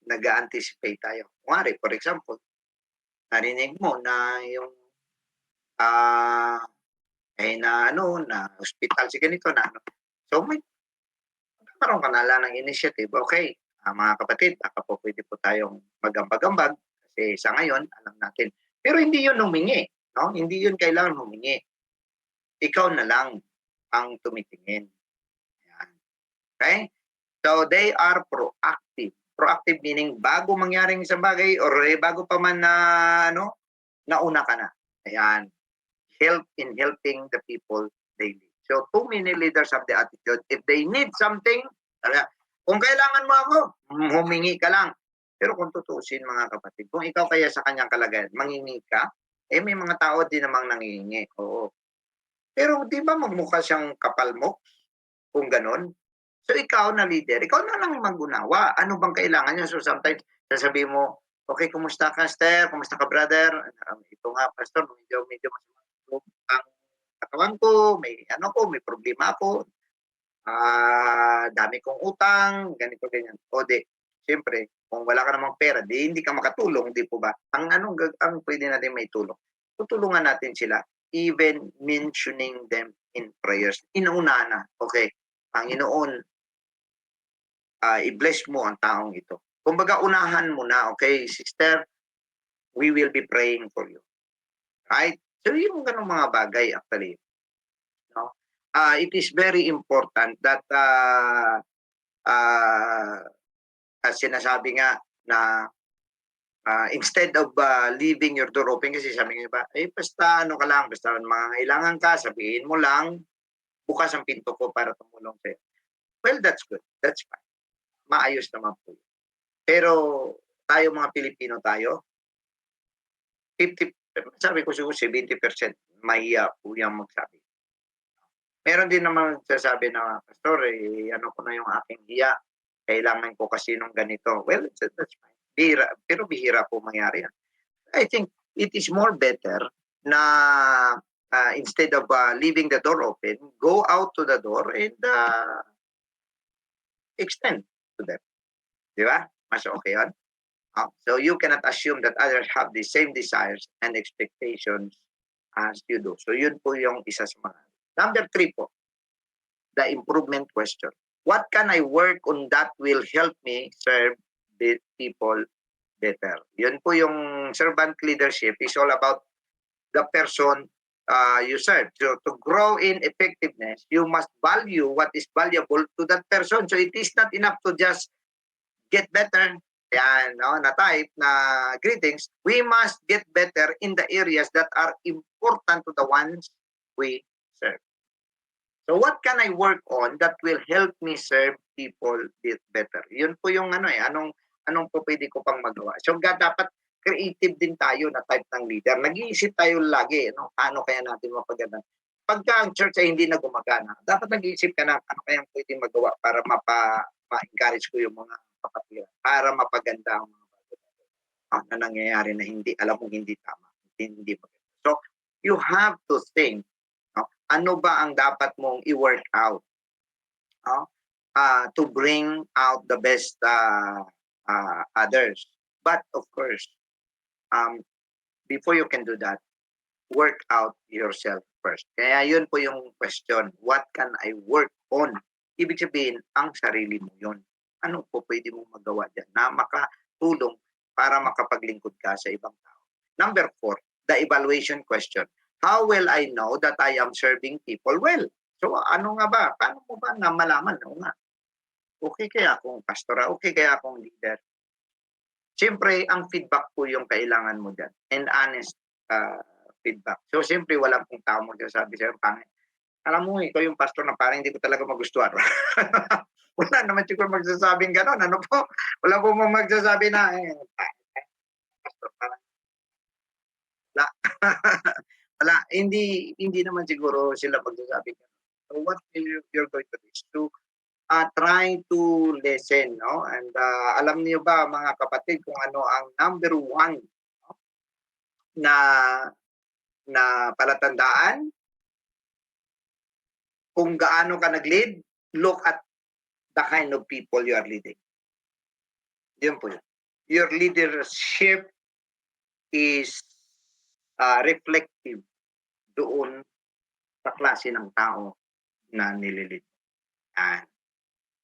Nag-anticipate tayo. Kumari, for example, narinig mo na yung na hospital si ganito na. So, magkakaroon ka na lang ng initiative. Okay, mga kapatid, baka po pwede po tayong magambag-ambag kasi sa ngayon, alam natin. Pero hindi yun humingi. No? Hindi yun kailangan humingi. Ikaw na lang ang tumitingin. Yan. Okay? So, they are proactive. Proactive meaning bago mangyaring isang bagay or bago pa man na nauna ka na. Ayan. help in helping the people they lead. So too many leaders have the attitude, if they need something, kung kailangan mo ako, humingi ka lang. Pero kung tutuusin mga kapatid, kung ikaw kaya sa kanyang kalagayan, mangingi ka, may mga tao din namang nangihingi. Oo. Pero di ba magmukha siyang kapal mo kung ganon? So ikaw na leader, ikaw na lang mag-unawa. Ano bang kailangan niya? So sometimes, sasabihin mo, okay, kumusta ka, Esther? Kumusta ka, brother? Ito nga, pastor, medyo ang katawan ko, may may problema ako. Dami kong utang, ganito, ganyan. O di, siyempre, kung wala ka namang pera, di hindi ka makatulong, di po ba? Ang pwede natin may tulong. Tutulungan natin sila, even mentioning them in prayers. Inuuna na, okay, Panginoon, i-bless mo ang taong ito. Kumbaga, unahan mo na, okay, sister, we will be praying for you. Right? So, yung ganong mga bagay, actually, no? It is very important that as sinasabi nga na instead of leaving your door open, kasi sabi nga ba, basta ano ka lang, basta mangangailangan ka, sabihin mo lang, bukas ang pinto ko para tumulong sa'yo. Well, that's good. That's fine. Maayos naman po. Pero tayo mga Pilipino tayo, 50, sabi ko siguro 70% mahiya po yung magsabi. Meron din naman sasabi na, pastor, ano ko na yung aking hiya, kailangan ko kasi nung ganito. Well, that's fine. Pero bihira po mangyari yan. I think it is more better na instead of leaving the door open, go out to the door and extend to them. Di ba? Mas okay yan. So you cannot assume that others have the same desires and expectations as you do. So yun po yung isa sa mga. Number 3 po, the improvement question. What can I work on that will help me serve the people better? Yun po yung servant leadership is all about the person you serve. So to grow in effectiveness, you must value what is valuable to that person. So it is not enough to just get better. Yan, no, na type na greetings. We must get better in the areas that are important to the ones we serve. So what can I work on that will help me serve people better? Yun po yung anong po pwede ko pang magawa. So dapat creative din tayo na type ng leader. Nag-iisip tayo lagi, paano kaya natin mapagana. Pagka ang church ay hindi na gumagana, dapat nag-iisip ka na ano kaya pwede magawa para ma-encourage ko yung mga kapatiran, para mapaganda ang mga bago na nangyayari na hindi, alam mong hindi tama, hindi maganda. So, you have to think, ano ba ang dapat mong i-work out to bring out the best others. But of course, before you can do that, work out yourself first. Kaya yun po yung question, what can I work on? Ibig sabihin, ang sarili mo yun. Ano po pwede mong magawa dyan na makatulong para makapaglingkod ka sa ibang tao? Number 4, the evaluation question. How will I know that I am serving people well? So ano nga ba? Paano mo ba na malaman? O nga, okay kaya akong pastora? Okay kaya akong leader? Siyempre, ang feedback po yung kailangan mo dyan. And honest feedback. So siyempre, walang pong tao magsasabi sa'yo, pangit. Alam mo, ikaw yung pastor na parang hindi ko talaga magustuhan. Wala naman siguro magsasabing gano'n. Ano po? Wala po magsasabi na, pastor, parang wala. Wala, hindi naman siguro sila magsasabi. So what you're going to do is to try to listen, no? And alam niyo ba mga kapatid kung ano ang number 1 na palatandaan kung gaano ka nag-lead? Look at the kind of people you are leading. Yun po yun. Your leadership is reflective doon sa klase ng tao na nililid.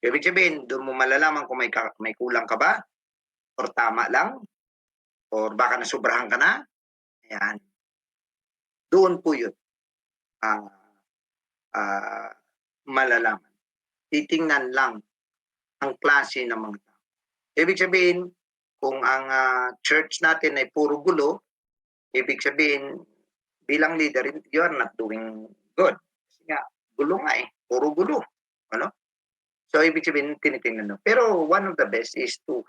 Ibig sabihin, doon mo malalaman kung may kulang ka ba, or tama lang, or baka nasubrahan ka na. Ayan. Doon po yun. Malalaman. Titingnan lang ang klase ng mga tao. Ibig sabihin, kung ang church natin ay puro gulo, ibig sabihin, bilang leader, you are not doing good. Kasi nga, gulo nga eh. Puro gulo. Ano? So, ibig sabihin, tinitingnan mo. Pero one of the best is to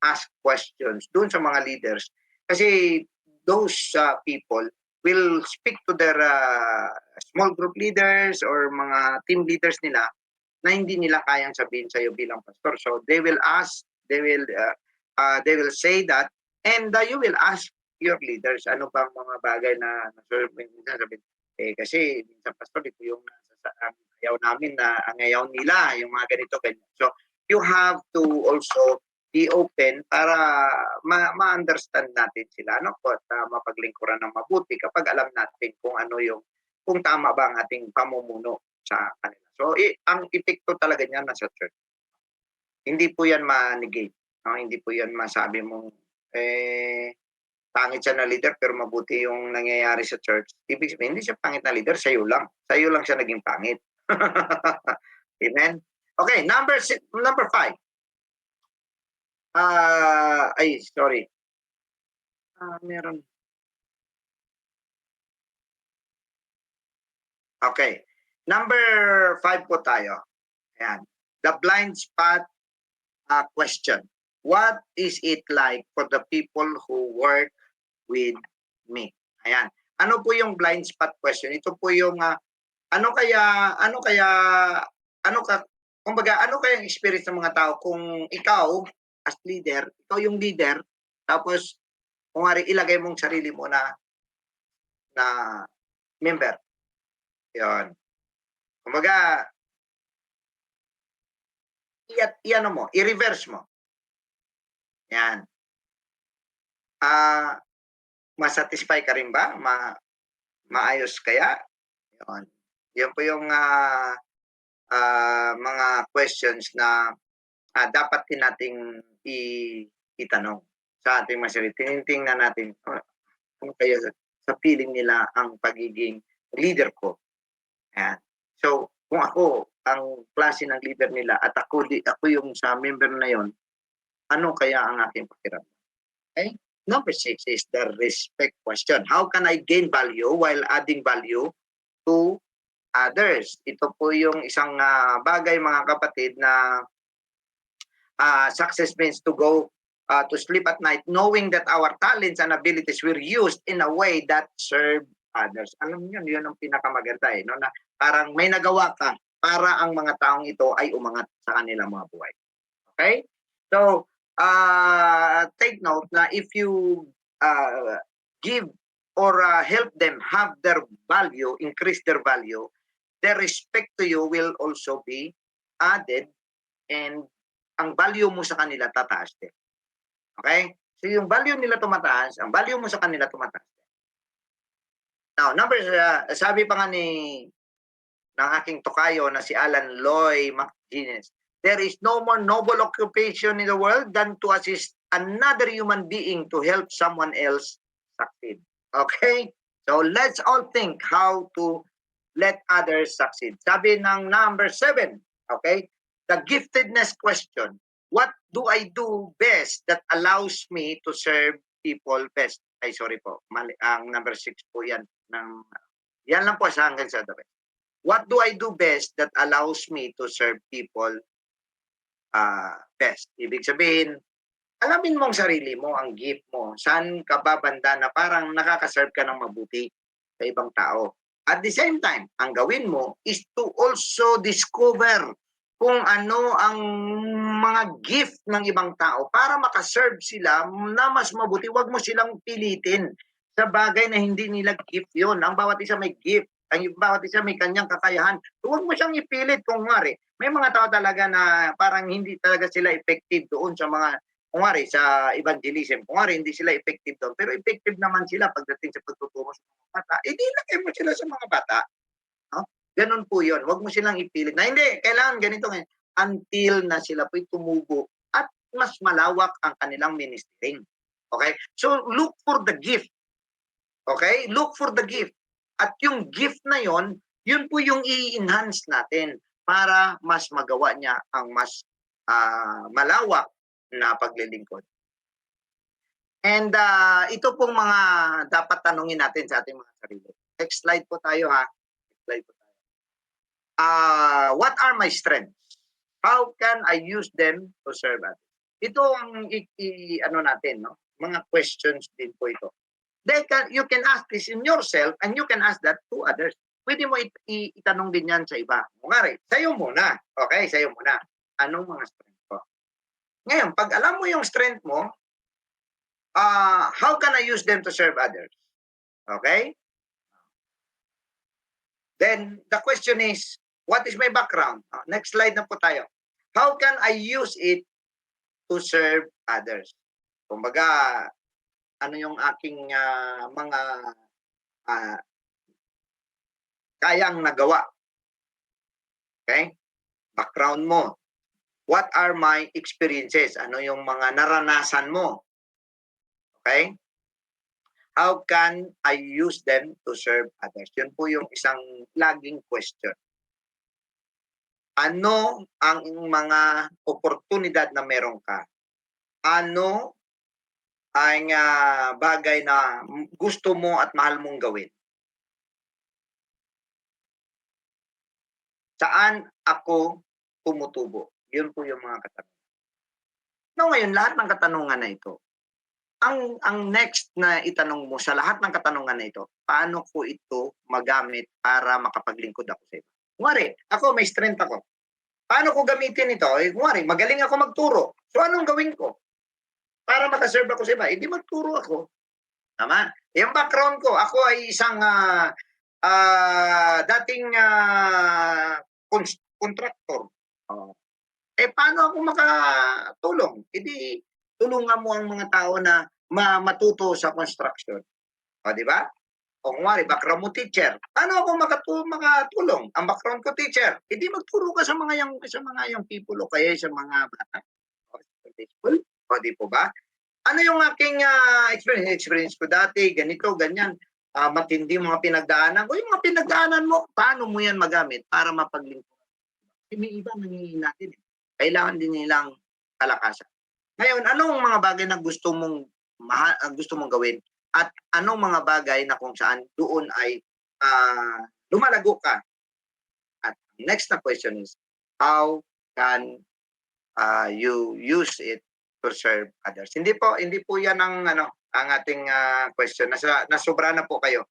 ask questions doon sa mga leaders. Kasi those people will speak to their small group leaders or mga team leaders nila na hindi nila kayang sabihin sa iyo bilang pastor. So they will ask, they will say that, and you will ask your leaders ano bang mga bagay na minsan sabihin, kasi minsan pastor ito yung ang ayaw namin na ang ayaw nila yung mga ganito ganyan. So you have to also be open para ma-understand natin sila no at mapaglingkuran ng mabuti kapag alam natin kung ano yung kung tama ba ang ating pamumuno sa kanila. So ang epekto talaga niyan nasa church. Hindi po yan ma-negate. No? Hindi po yan masabi mong pangit siya na leader pero mabuti yung nangyayari sa church. Ibig sabihin, hindi siya pangit na leader, sa'yo lang. Sa'yo lang siya naging pangit. Amen? Okay, number 5. Sorry. Meron. Okay. Number 5 po tayo. Ayan. The blind spot question. What is it like for the people who work with me? Ayan. Ano po yung blind spot question? Ito po yung kumbaga, ano kaya yung experience ng mga tao kung ikaw as leader, ikaw yung leader, tapos kung ilagay mong sarili mo na member. Yun. Kumbaga, i-ano mo, i-reverse mo. Yan. Masatisfy ka rin ba? Maayos kaya? Yun. Yan po yung mga questions na dapat din nating itanong sa ating mga sarili. Tinitingnan natin kung kaya sa feeling nila ang pagiging leader ko. Ayan. So, kung ako ang klase ng leader nila at ako yung sa member na yon, ano kaya ang aking pakiramdam? Okay? Number 6 is the respect question. How can I gain value while adding value to others? Ito po yung isang bagay mga kapatid na success means to go to sleep at night knowing that our talents and abilities were used in a way that serve others. Alam niyo, yun ang pinakamaganda no? Na parang may nagawa ka para ang mga taong ito ay umangat sa kanilang mga buhay. Okay? So, take note na if you give or help them have their value, increase their value, their respect to you will also be added and ang value mo sa kanila tataas din. Okay? So yung value nila tumataas, ang value mo sa kanila tumataas. Now, sabi pa nga ng aking tokayo na si Alan Loy McGuinness, there is no more noble occupation in the world than to assist another human being to help someone else succeed. Okay? So let's all think how to let others succeed. Sabi ng number 7, okay? The giftedness question. What do I do best that allows me to serve people best? Ay, sorry po. Mali, ang number 6 po yan. Yan lang po sa hanggang sa dapat. What do I do best that allows me to serve people best? Ibig sabihin, alamin mo ang sarili mo, ang gift mo. Saan ka babanda na parang nakakaserve ka ng mabuti sa ibang tao. At the same time, ang gawin mo is to also discover kung ano ang mga gift ng ibang tao para makaserve sila na mas mabuti. Huwag mo silang pilitin sa bagay na hindi nila gift yun. Ang bawat isa may gift. Ang bawat isa may kanyang kakayahan. Huwag mo siyang ipilit kung may mga tao talaga na parang hindi talaga sila effective doon sa mga sa evangelism. Hindi sila effective doon. Pero effective naman sila pagdating sa pagtuturo sa mga bata. Di lagay mo sila sa mga bata. No? Ganun po yun. Huwag mo silang ipilit. Na hindi, kailangan ganito ngayon. Until na sila po'y tumubo at mas malawak ang kanilang ministering. Okay? So, look for the gift. Okay? Look for the gift. At yung gift na yon, yun po yung i-enhance natin para mas magawa niya ang mas malawak na paglilingkod. And ito pong mga dapat tanungin natin sa ating mga sarili. Next slide po tayo ha. Next slide po tayo. What are my strengths? How can I use them to serve others? Ito ang ano natin, no? Mga questions din po ito. You can ask this in yourself and you can ask that to others. Pwede mo itanong din yan sa iba. Ngari, sa'yo muna. Okay, sa'yo muna. Anong mga strength ko? Ngayon, pag alam mo yung strength mo, how can I use them to serve others? Okay? Then, the question is, what is my background? Next slide na po tayo. How can I use it to serve others? Kumbaga, ano yung aking mga kayang nagawa? Okay? Background mo. What are my experiences? Ano yung mga naranasan mo? Okay? How can I use them to serve others? Yun po yung isang laging question. Ano ang mga oportunidad na meron ka? Ano ang bagay na gusto mo at mahal mong gawin? Saan ako tumutubo? Yun po yung mga katanungan. No, ngayon, lahat ng katanungan na ito, ang next na itanong mo sa lahat ng katanungan na ito, paano ko ito magamit para makapaglingkod ako sa iba? Kunwari, ako may strength ako. Paano ko gamitin ito? Kunwari, magaling ako magturo. So anong gawin ko? Para makaserve ako sa iba, hindi magturo ako. Tama? Yung background ko, ako ay isang dating contractor. Paano ako makatulong? Hindi, tulungan mo ang mga tao na matuto sa construction. Di ba? O kunwari, background mo teacher. Paano ako makatulong? Ang background ko teacher. Hindi magturo ka sa mga yung people o kaya sa mga bata. O di po ba? Ano yung aking experience ko dati, ganito, ganyan. Matindi mga pinagdaanan ko. Yung mga pinagdaanan mo, paano mo yan magamit para mapaglingkod? May iba nangihin natin. Kailangan din nilang kalakasan. Ngayon, anong mga bagay na gusto mong gawin? At anong mga bagay na kung saan doon ay lumalago ka? At next na question is, how can you use it to serve others? Hindi po yan ang ating question. Nasobra na po kayo.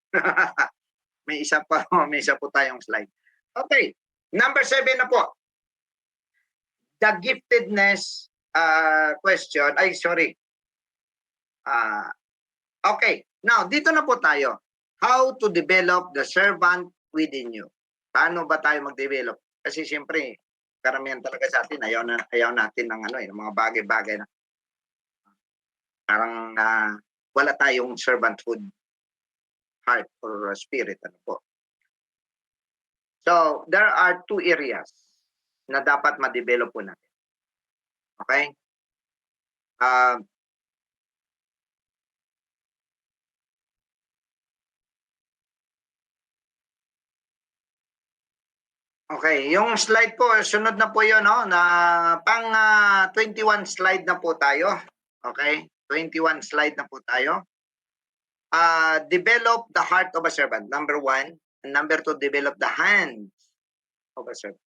may isa po tayong slide. Okay, number 7 na po. The giftedness question. Okay, now dito na po tayo. How to develop the servant within you. Paano ba tayo mag-develop? Kasi siyempre, karamihan talaga sa atin, ayaw natin ng mga bagay-bagay na parang wala tayong servanthood heart or spirit. So, there are 2 areas na dapat ma-develop po natin. Okay? Okay, yung slide po, sunod na po yun, no? Na pang 21 slide na po tayo. Okay? 21 slide na po tayo. Develop the heart of a servant, number 1. And number 2, develop the hands of a servant.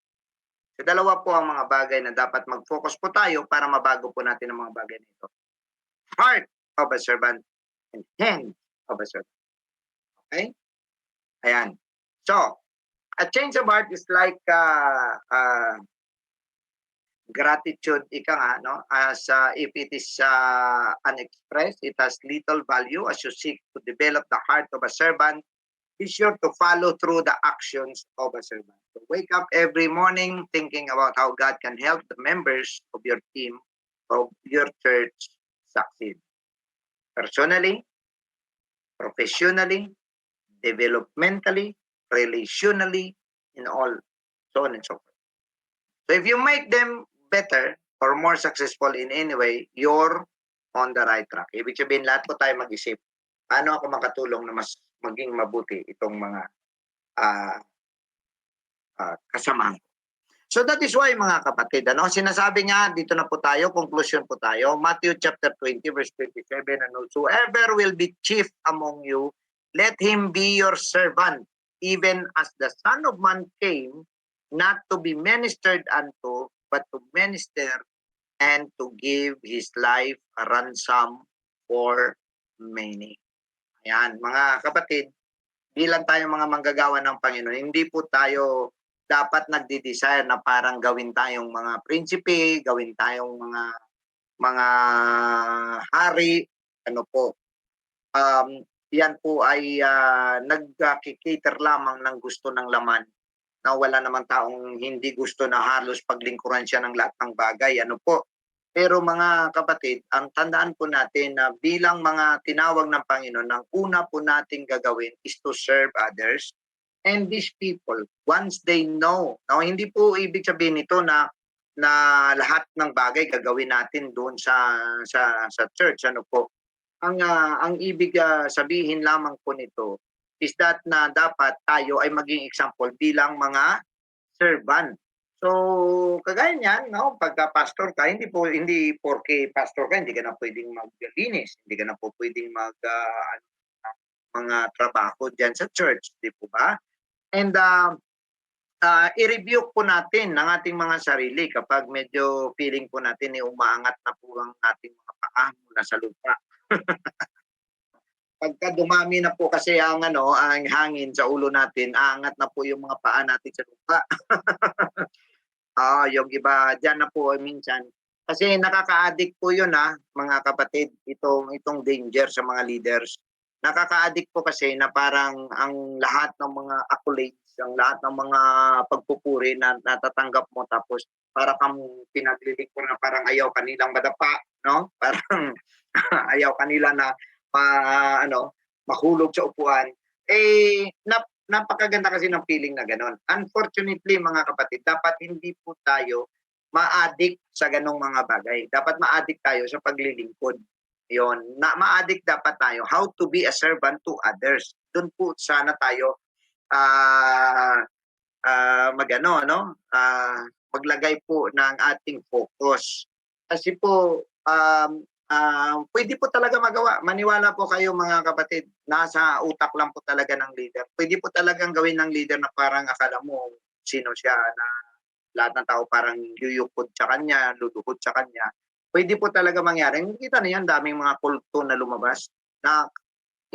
So, dalawa po ang mga bagay na dapat mag-focus po tayo para mabago po natin ang mga bagay nito. Heart of a servant and hand of a servant. Okay? Ayan. So, a change of heart is like gratitude, ika nga, no? As if it is unexpressed, it has little value. As you seek to develop the heart of a servant, be sure to follow through the actions of a servant. So wake up every morning thinking about how God can help the members of your team, of your church, succeed. Personally, professionally, developmentally, relationally, in all, so on and so forth. So if you make them better or more successful in any way, you're on the right track. Ibig sabihin, lahat po tayo mag-isip, paano ako makatulong na mas maging mabuti itong mga kasamahan. So that is why, mga kapatid, sinasabi nga, dito na po tayo, conclusion po tayo, Matthew chapter 20, verse 27, and whosoever will be chief among you let him be your servant, even as the Son of Man came, not to be ministered unto, but to minister and to give his life a ransom for many. Ayan, mga kapatid, bilang tayo mga manggagawa ng Panginoon, hindi po tayo dapat nagde-desire na parang gawin tayong mga prinsipe, gawin tayong mga hari, ano po. Yan po ay nagkikater lamang ng gusto ng laman na wala namang taong hindi gusto na halos paglingkuran siya ng lahat ng bagay. Ano po? Pero mga kapatid, ang tandaan po natin na bilang mga tinawag ng Panginoon, ang una po nating gagawin is to serve others. And these people, once they know, no, hindi po ibig sabihin nito na lahat ng bagay gagawin natin doon sa church, ano po. Ang ibig sabihin lamang po nito is that na dapat tayo ay maging example bilang mga servant. So, kagaya niyan, no, pagka pastor ka, hindi porke pastor ka, hindi ka na pwedeng maglinis, hindi ka na po pwedeng mga trabaho diyan sa church, di po ba? And i-review po natin ang ating mga sarili kapag medyo feeling po natin umaangat na po ang ating mga paa mula sa lupa. Pagka dumami na po kasi ang hangin sa ulo natin, aangat na po yung mga paa natin sa lupa. Yung iba diyan na po minsan. Kasi nakaka-addict po 'yun mga kapatid, itong danger sa mga leaders. Nakaka-addict po kasi na parang ang lahat ng mga accolades, ang lahat ng mga pagpupuri na natatanggap mo tapos para kang pinaglilingkuran na parang ayaw kanilang madapa, no? Parang ayaw kanila na mahulog sa upuan. Napakaganda kasi ng feeling na gano'n. Unfortunately, mga kapatid, dapat hindi po tayo ma-addict sa ganong mga bagay. Dapat ma-addict tayo sa paglilingkod. Yon, ma-addict dapat tayo how to be a servant to others. Doon po sana tayo maglagay po ng ating focus. Kasi po pwede po talaga magawa. Maniwala po kayo mga kapatid, nasa utak lang po talaga ng leader. Pwede po talagang gawin ng leader na parang akala mo sino siya, na lahat ng tao parang yuyukod sa kanya, luluhod sa kanya. Pwede po talaga mangyari. Kita na yan, daming mga kulto na lumabas. Na,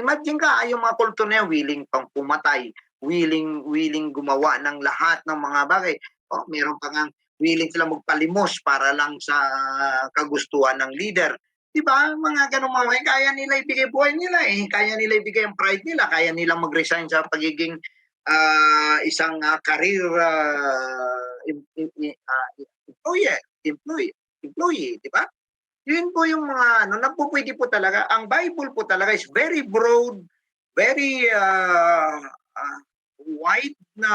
imagine ka, yung mga kulto na yan, willing pang pumatay, willing gumawa ng lahat ng mga bagay. Meron pa nga willing sila magpalimos para lang sa kagustuhan ng leader. Diba? Mga ganong mga kaya nila ibigay buhay nila kaya nila ibigay ang pride nila, kaya nila mag-resign sa pagiging isang career employee, di ba? Yun po yung mga napupwede po talaga. Ang Bible po talaga is very broad, very wide na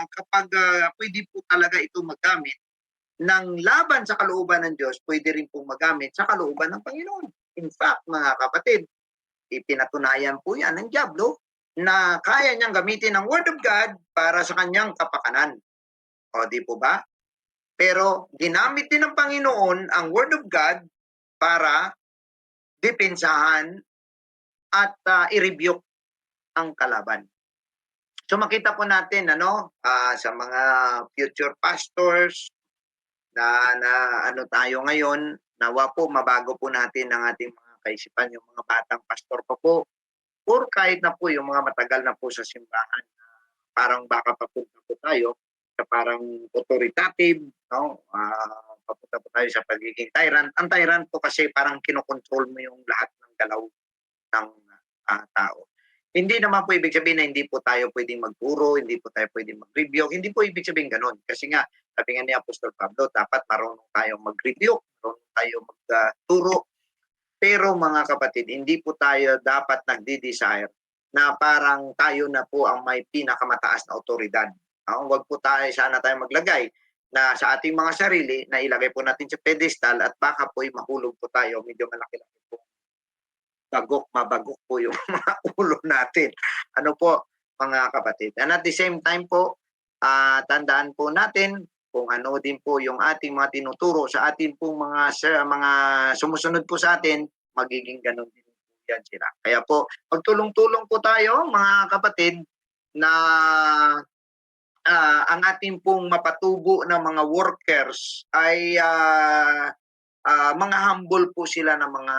kapag pwede po talaga ito magamit ng laban sa kalooban ng Diyos, pwede rin pong magamit sa kalooban ng Panginoon. In fact, mga kapatid, ipinatunayan po yan ng Diablo na kaya niyang gamitin ang Word of God para sa kanyang kapakanan. Di po ba? Pero ginamit din ng Panginoon ang Word of God para depensahan at i-rebuke ang kalaban. So makita po natin sa mga future pastors, na tayo ngayon, nawa po mabago po natin ang ating mga kaisipan, yung mga batang pastor pa po, or kahit na po yung mga matagal na po sa simbahan, parang baka papunta po tayo sa parang authoritative, no? Papunta po tayo sa pagiging tyrant. Ang tyrant po kasi parang kinokontrol mo yung lahat ng galaw ng tao. Hindi naman po ibig sabihin na hindi po tayo pwedeng magturo, hindi po tayo pwedeng mag-review. Hindi po ibig sabihin ganun. Kasi nga, sabi nga ni Apostol Pablo, dapat marunong tayong mag-review, marunong tayo magturo. Pero mga kapatid, hindi po tayo dapat nagdi-desire na parang tayo na po ang may pinakamataas na otoridad. Huwag po sana tayo maglagay na sa ating mga sarili na ilagay po natin sa pedestal at baka po'y mahulog po tayo, medyo malaki-laki po. Mabagok po yung mga ulo natin. Ano po, mga kapatid. And at the same time po, tandaan po natin kung ano din po yung ating mga tinuturo sa ating pong mga sumusunod po sa atin, magiging ganun din po mabibigyan sila. Kaya po, magtulong-tulong po tayo mga kapatid na ang ating pong mapatubo na mga workers ay mga humble po sila ng mga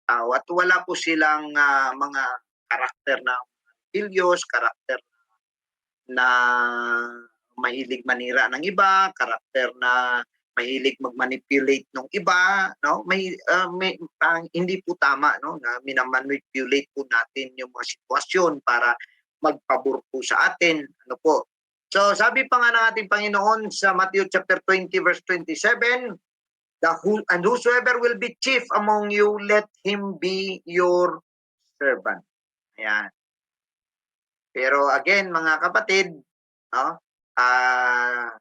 tao at wala po silang mga karakter na Diyos, karakter na mahilig manira ng iba, karakter na mahilig mag-manipulate ng iba, no? Hindi po tama, no, na minamanipulate po natin yung mga sitwasyon para magpabor po sa atin, ano po. So, sabi pa nga ng ating Panginoon sa Matthew chapter 20 verse 27, and whosoever will be chief among you, let him be your servant. Ayan. Pero again, mga kapatid, no,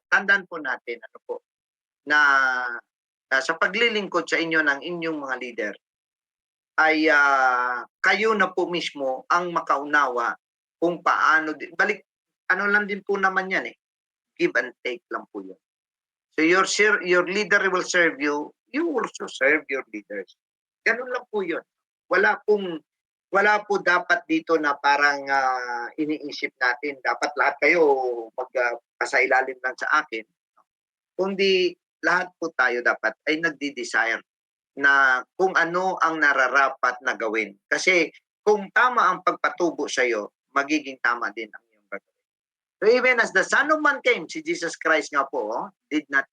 tandaan po natin ano po, na sa paglilingkod sa inyo ng inyong mga leader, ay kayo na po mismo ang makaunawa kung paano, ano lang din po naman yan eh, give and take lang po yun. So your leader will serve you, you also serve your leaders. Ganun lang po yun. Wala po dapat dito na parang iniisip natin, dapat lahat kayo magpasailalim lang sa akin. Kundi lahat po tayo dapat ay nagdi-desire na kung ano ang nararapat na gawin. Kasi kung tama ang pagpatubo sa iyo, magiging tama din ang iyong gagawin. So even as the Son of Man came, si Jesus Christ nga po, did not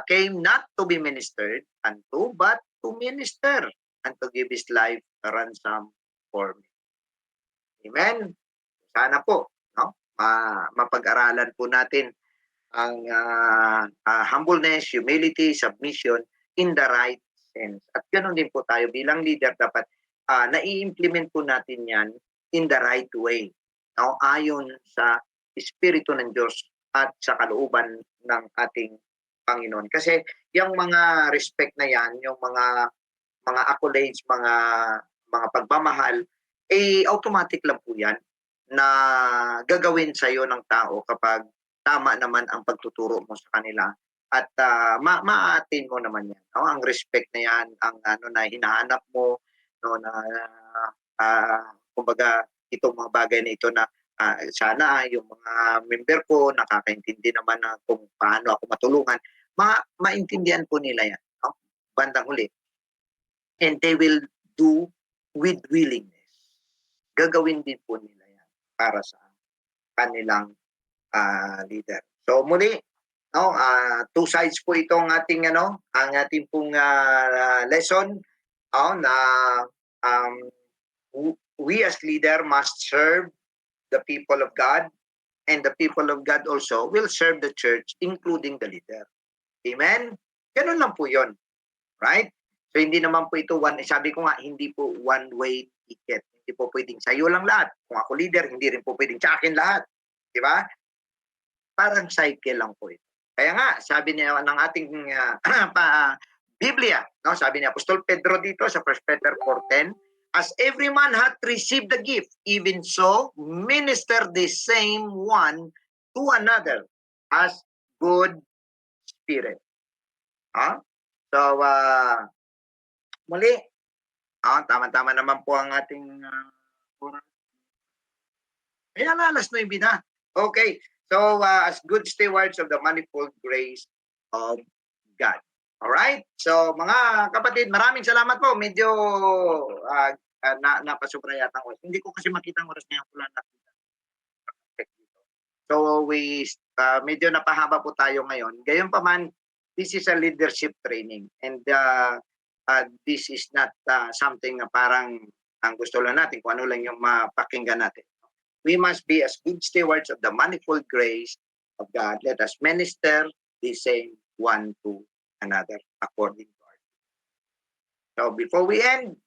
came not to be ministered unto, but to minister and to give His life a ransom for me. Amen? Sana po, no? Mapag-aralan po natin ang humbleness, humility, submission in the right sense. At ganoon din po tayo bilang leader, dapat nai-implement po natin yan in the right way. No? Ayon sa Espiritu ng Diyos at sa kalooban ng ating Panginoon. Kasi yung mga respect na yan, yung mga accolades, mga pagmamahal, automatic lang po yan na gagawin sa iyo ng tao kapag tama naman ang pagtuturo mo sa kanila at ma-attain mo naman yan. No? Ang respect na yan, ang na hinahanap mo, no, na kumbaga itong mga bagay na ito na sana yung mga member ko nakakaintindi naman na kung paano ako matulungan, maintindihan po nila yan, no? Bandang huli. And they will do with willingness. Gagawin din po nila yan para sa kanilang leader. So muli, no, two sides po itong ating ang ating pong lesson, na we as leader must serve the people of God, and the people of God also will serve the church, including the leader. Amen? Ganun lang po yun. Right? So hindi naman po ito sabi ko nga, hindi po one-way ticket. Hindi po pwedeng sa'yo lang lahat. Kung ako leader, hindi rin po pwedeng sa akin lahat. Di ba? Parang cycle lang po ito. Kaya nga, sabi niya ng ating Biblia, no? Sabi ni Apostol Pedro dito sa 1 Peter 4:10, as every man hath received the gift, even so minister the same one to another as good spirit. So, muli, tama-tama naman po ang ating kaya alas 9 na. Okay, so as good stewards of the manifold grace of God. Alright? So, mga kapatid, maraming salamat po. Medyo napasubra yata ang oras. Hindi ko kasi makita ang oras ngayon. Wala nakita. So, medyo napahaba po tayo ngayon. Gayunpaman, this is a leadership training. And this is not something na parang ang gusto lang natin, kung ano lang yung mapakinggan natin. We must be as good stewards of the manifold grace of God. Let us minister the same one to another according to our. So before we end,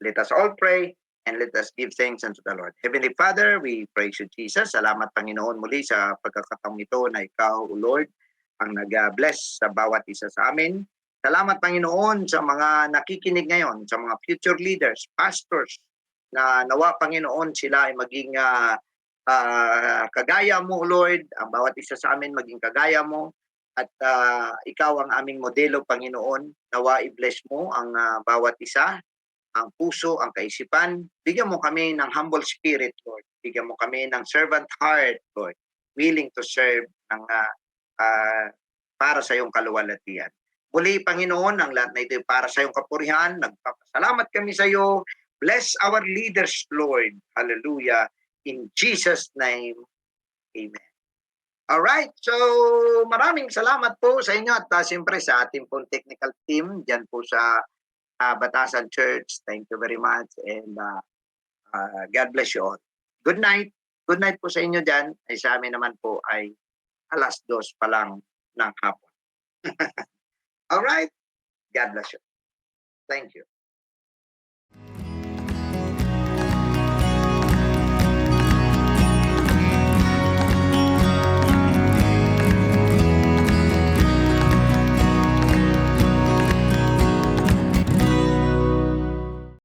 let us all pray and let us give thanks unto the Lord. Heavenly Father, we praise you, Jesus. Salamat, Panginoon, muli sa pagkakataong ito na ikaw, O Lord, ang nag-bless sa bawat isa sa amin. Salamat, Panginoon, sa mga nakikinig ngayon, sa mga future leaders, pastors, na nawa, Panginoon, sila ay maging kagaya mo, Lord. Ang bawat isa sa amin maging kagaya mo. At ikaw ang aming modelo, Panginoon. Nawa i-bless mo ang bawat isa. ang puso, ang kaisipan. Bigyan mo kami ng humble spirit, Lord. Bigyan mo kami ng servant heart, Lord. Willing to serve ng, para sa iyong kaluwalhatian. Muli, Panginoon, ang lahat na ito para sa iyong kapurihan. Nagpapasalamat kami sa iyo. Bless our leaders, Lord. Hallelujah. In Jesus' name, amen. Alright, so maraming salamat po sa inyo at siyempre sa ating pong technical team dyan po sa Batasan Church. Thank you very much and God bless you all. Good night. Good night po sa inyo dyan. Ay sa amin naman po ay 2:00 pa lang ng hapon. Alright, God bless you. Thank you.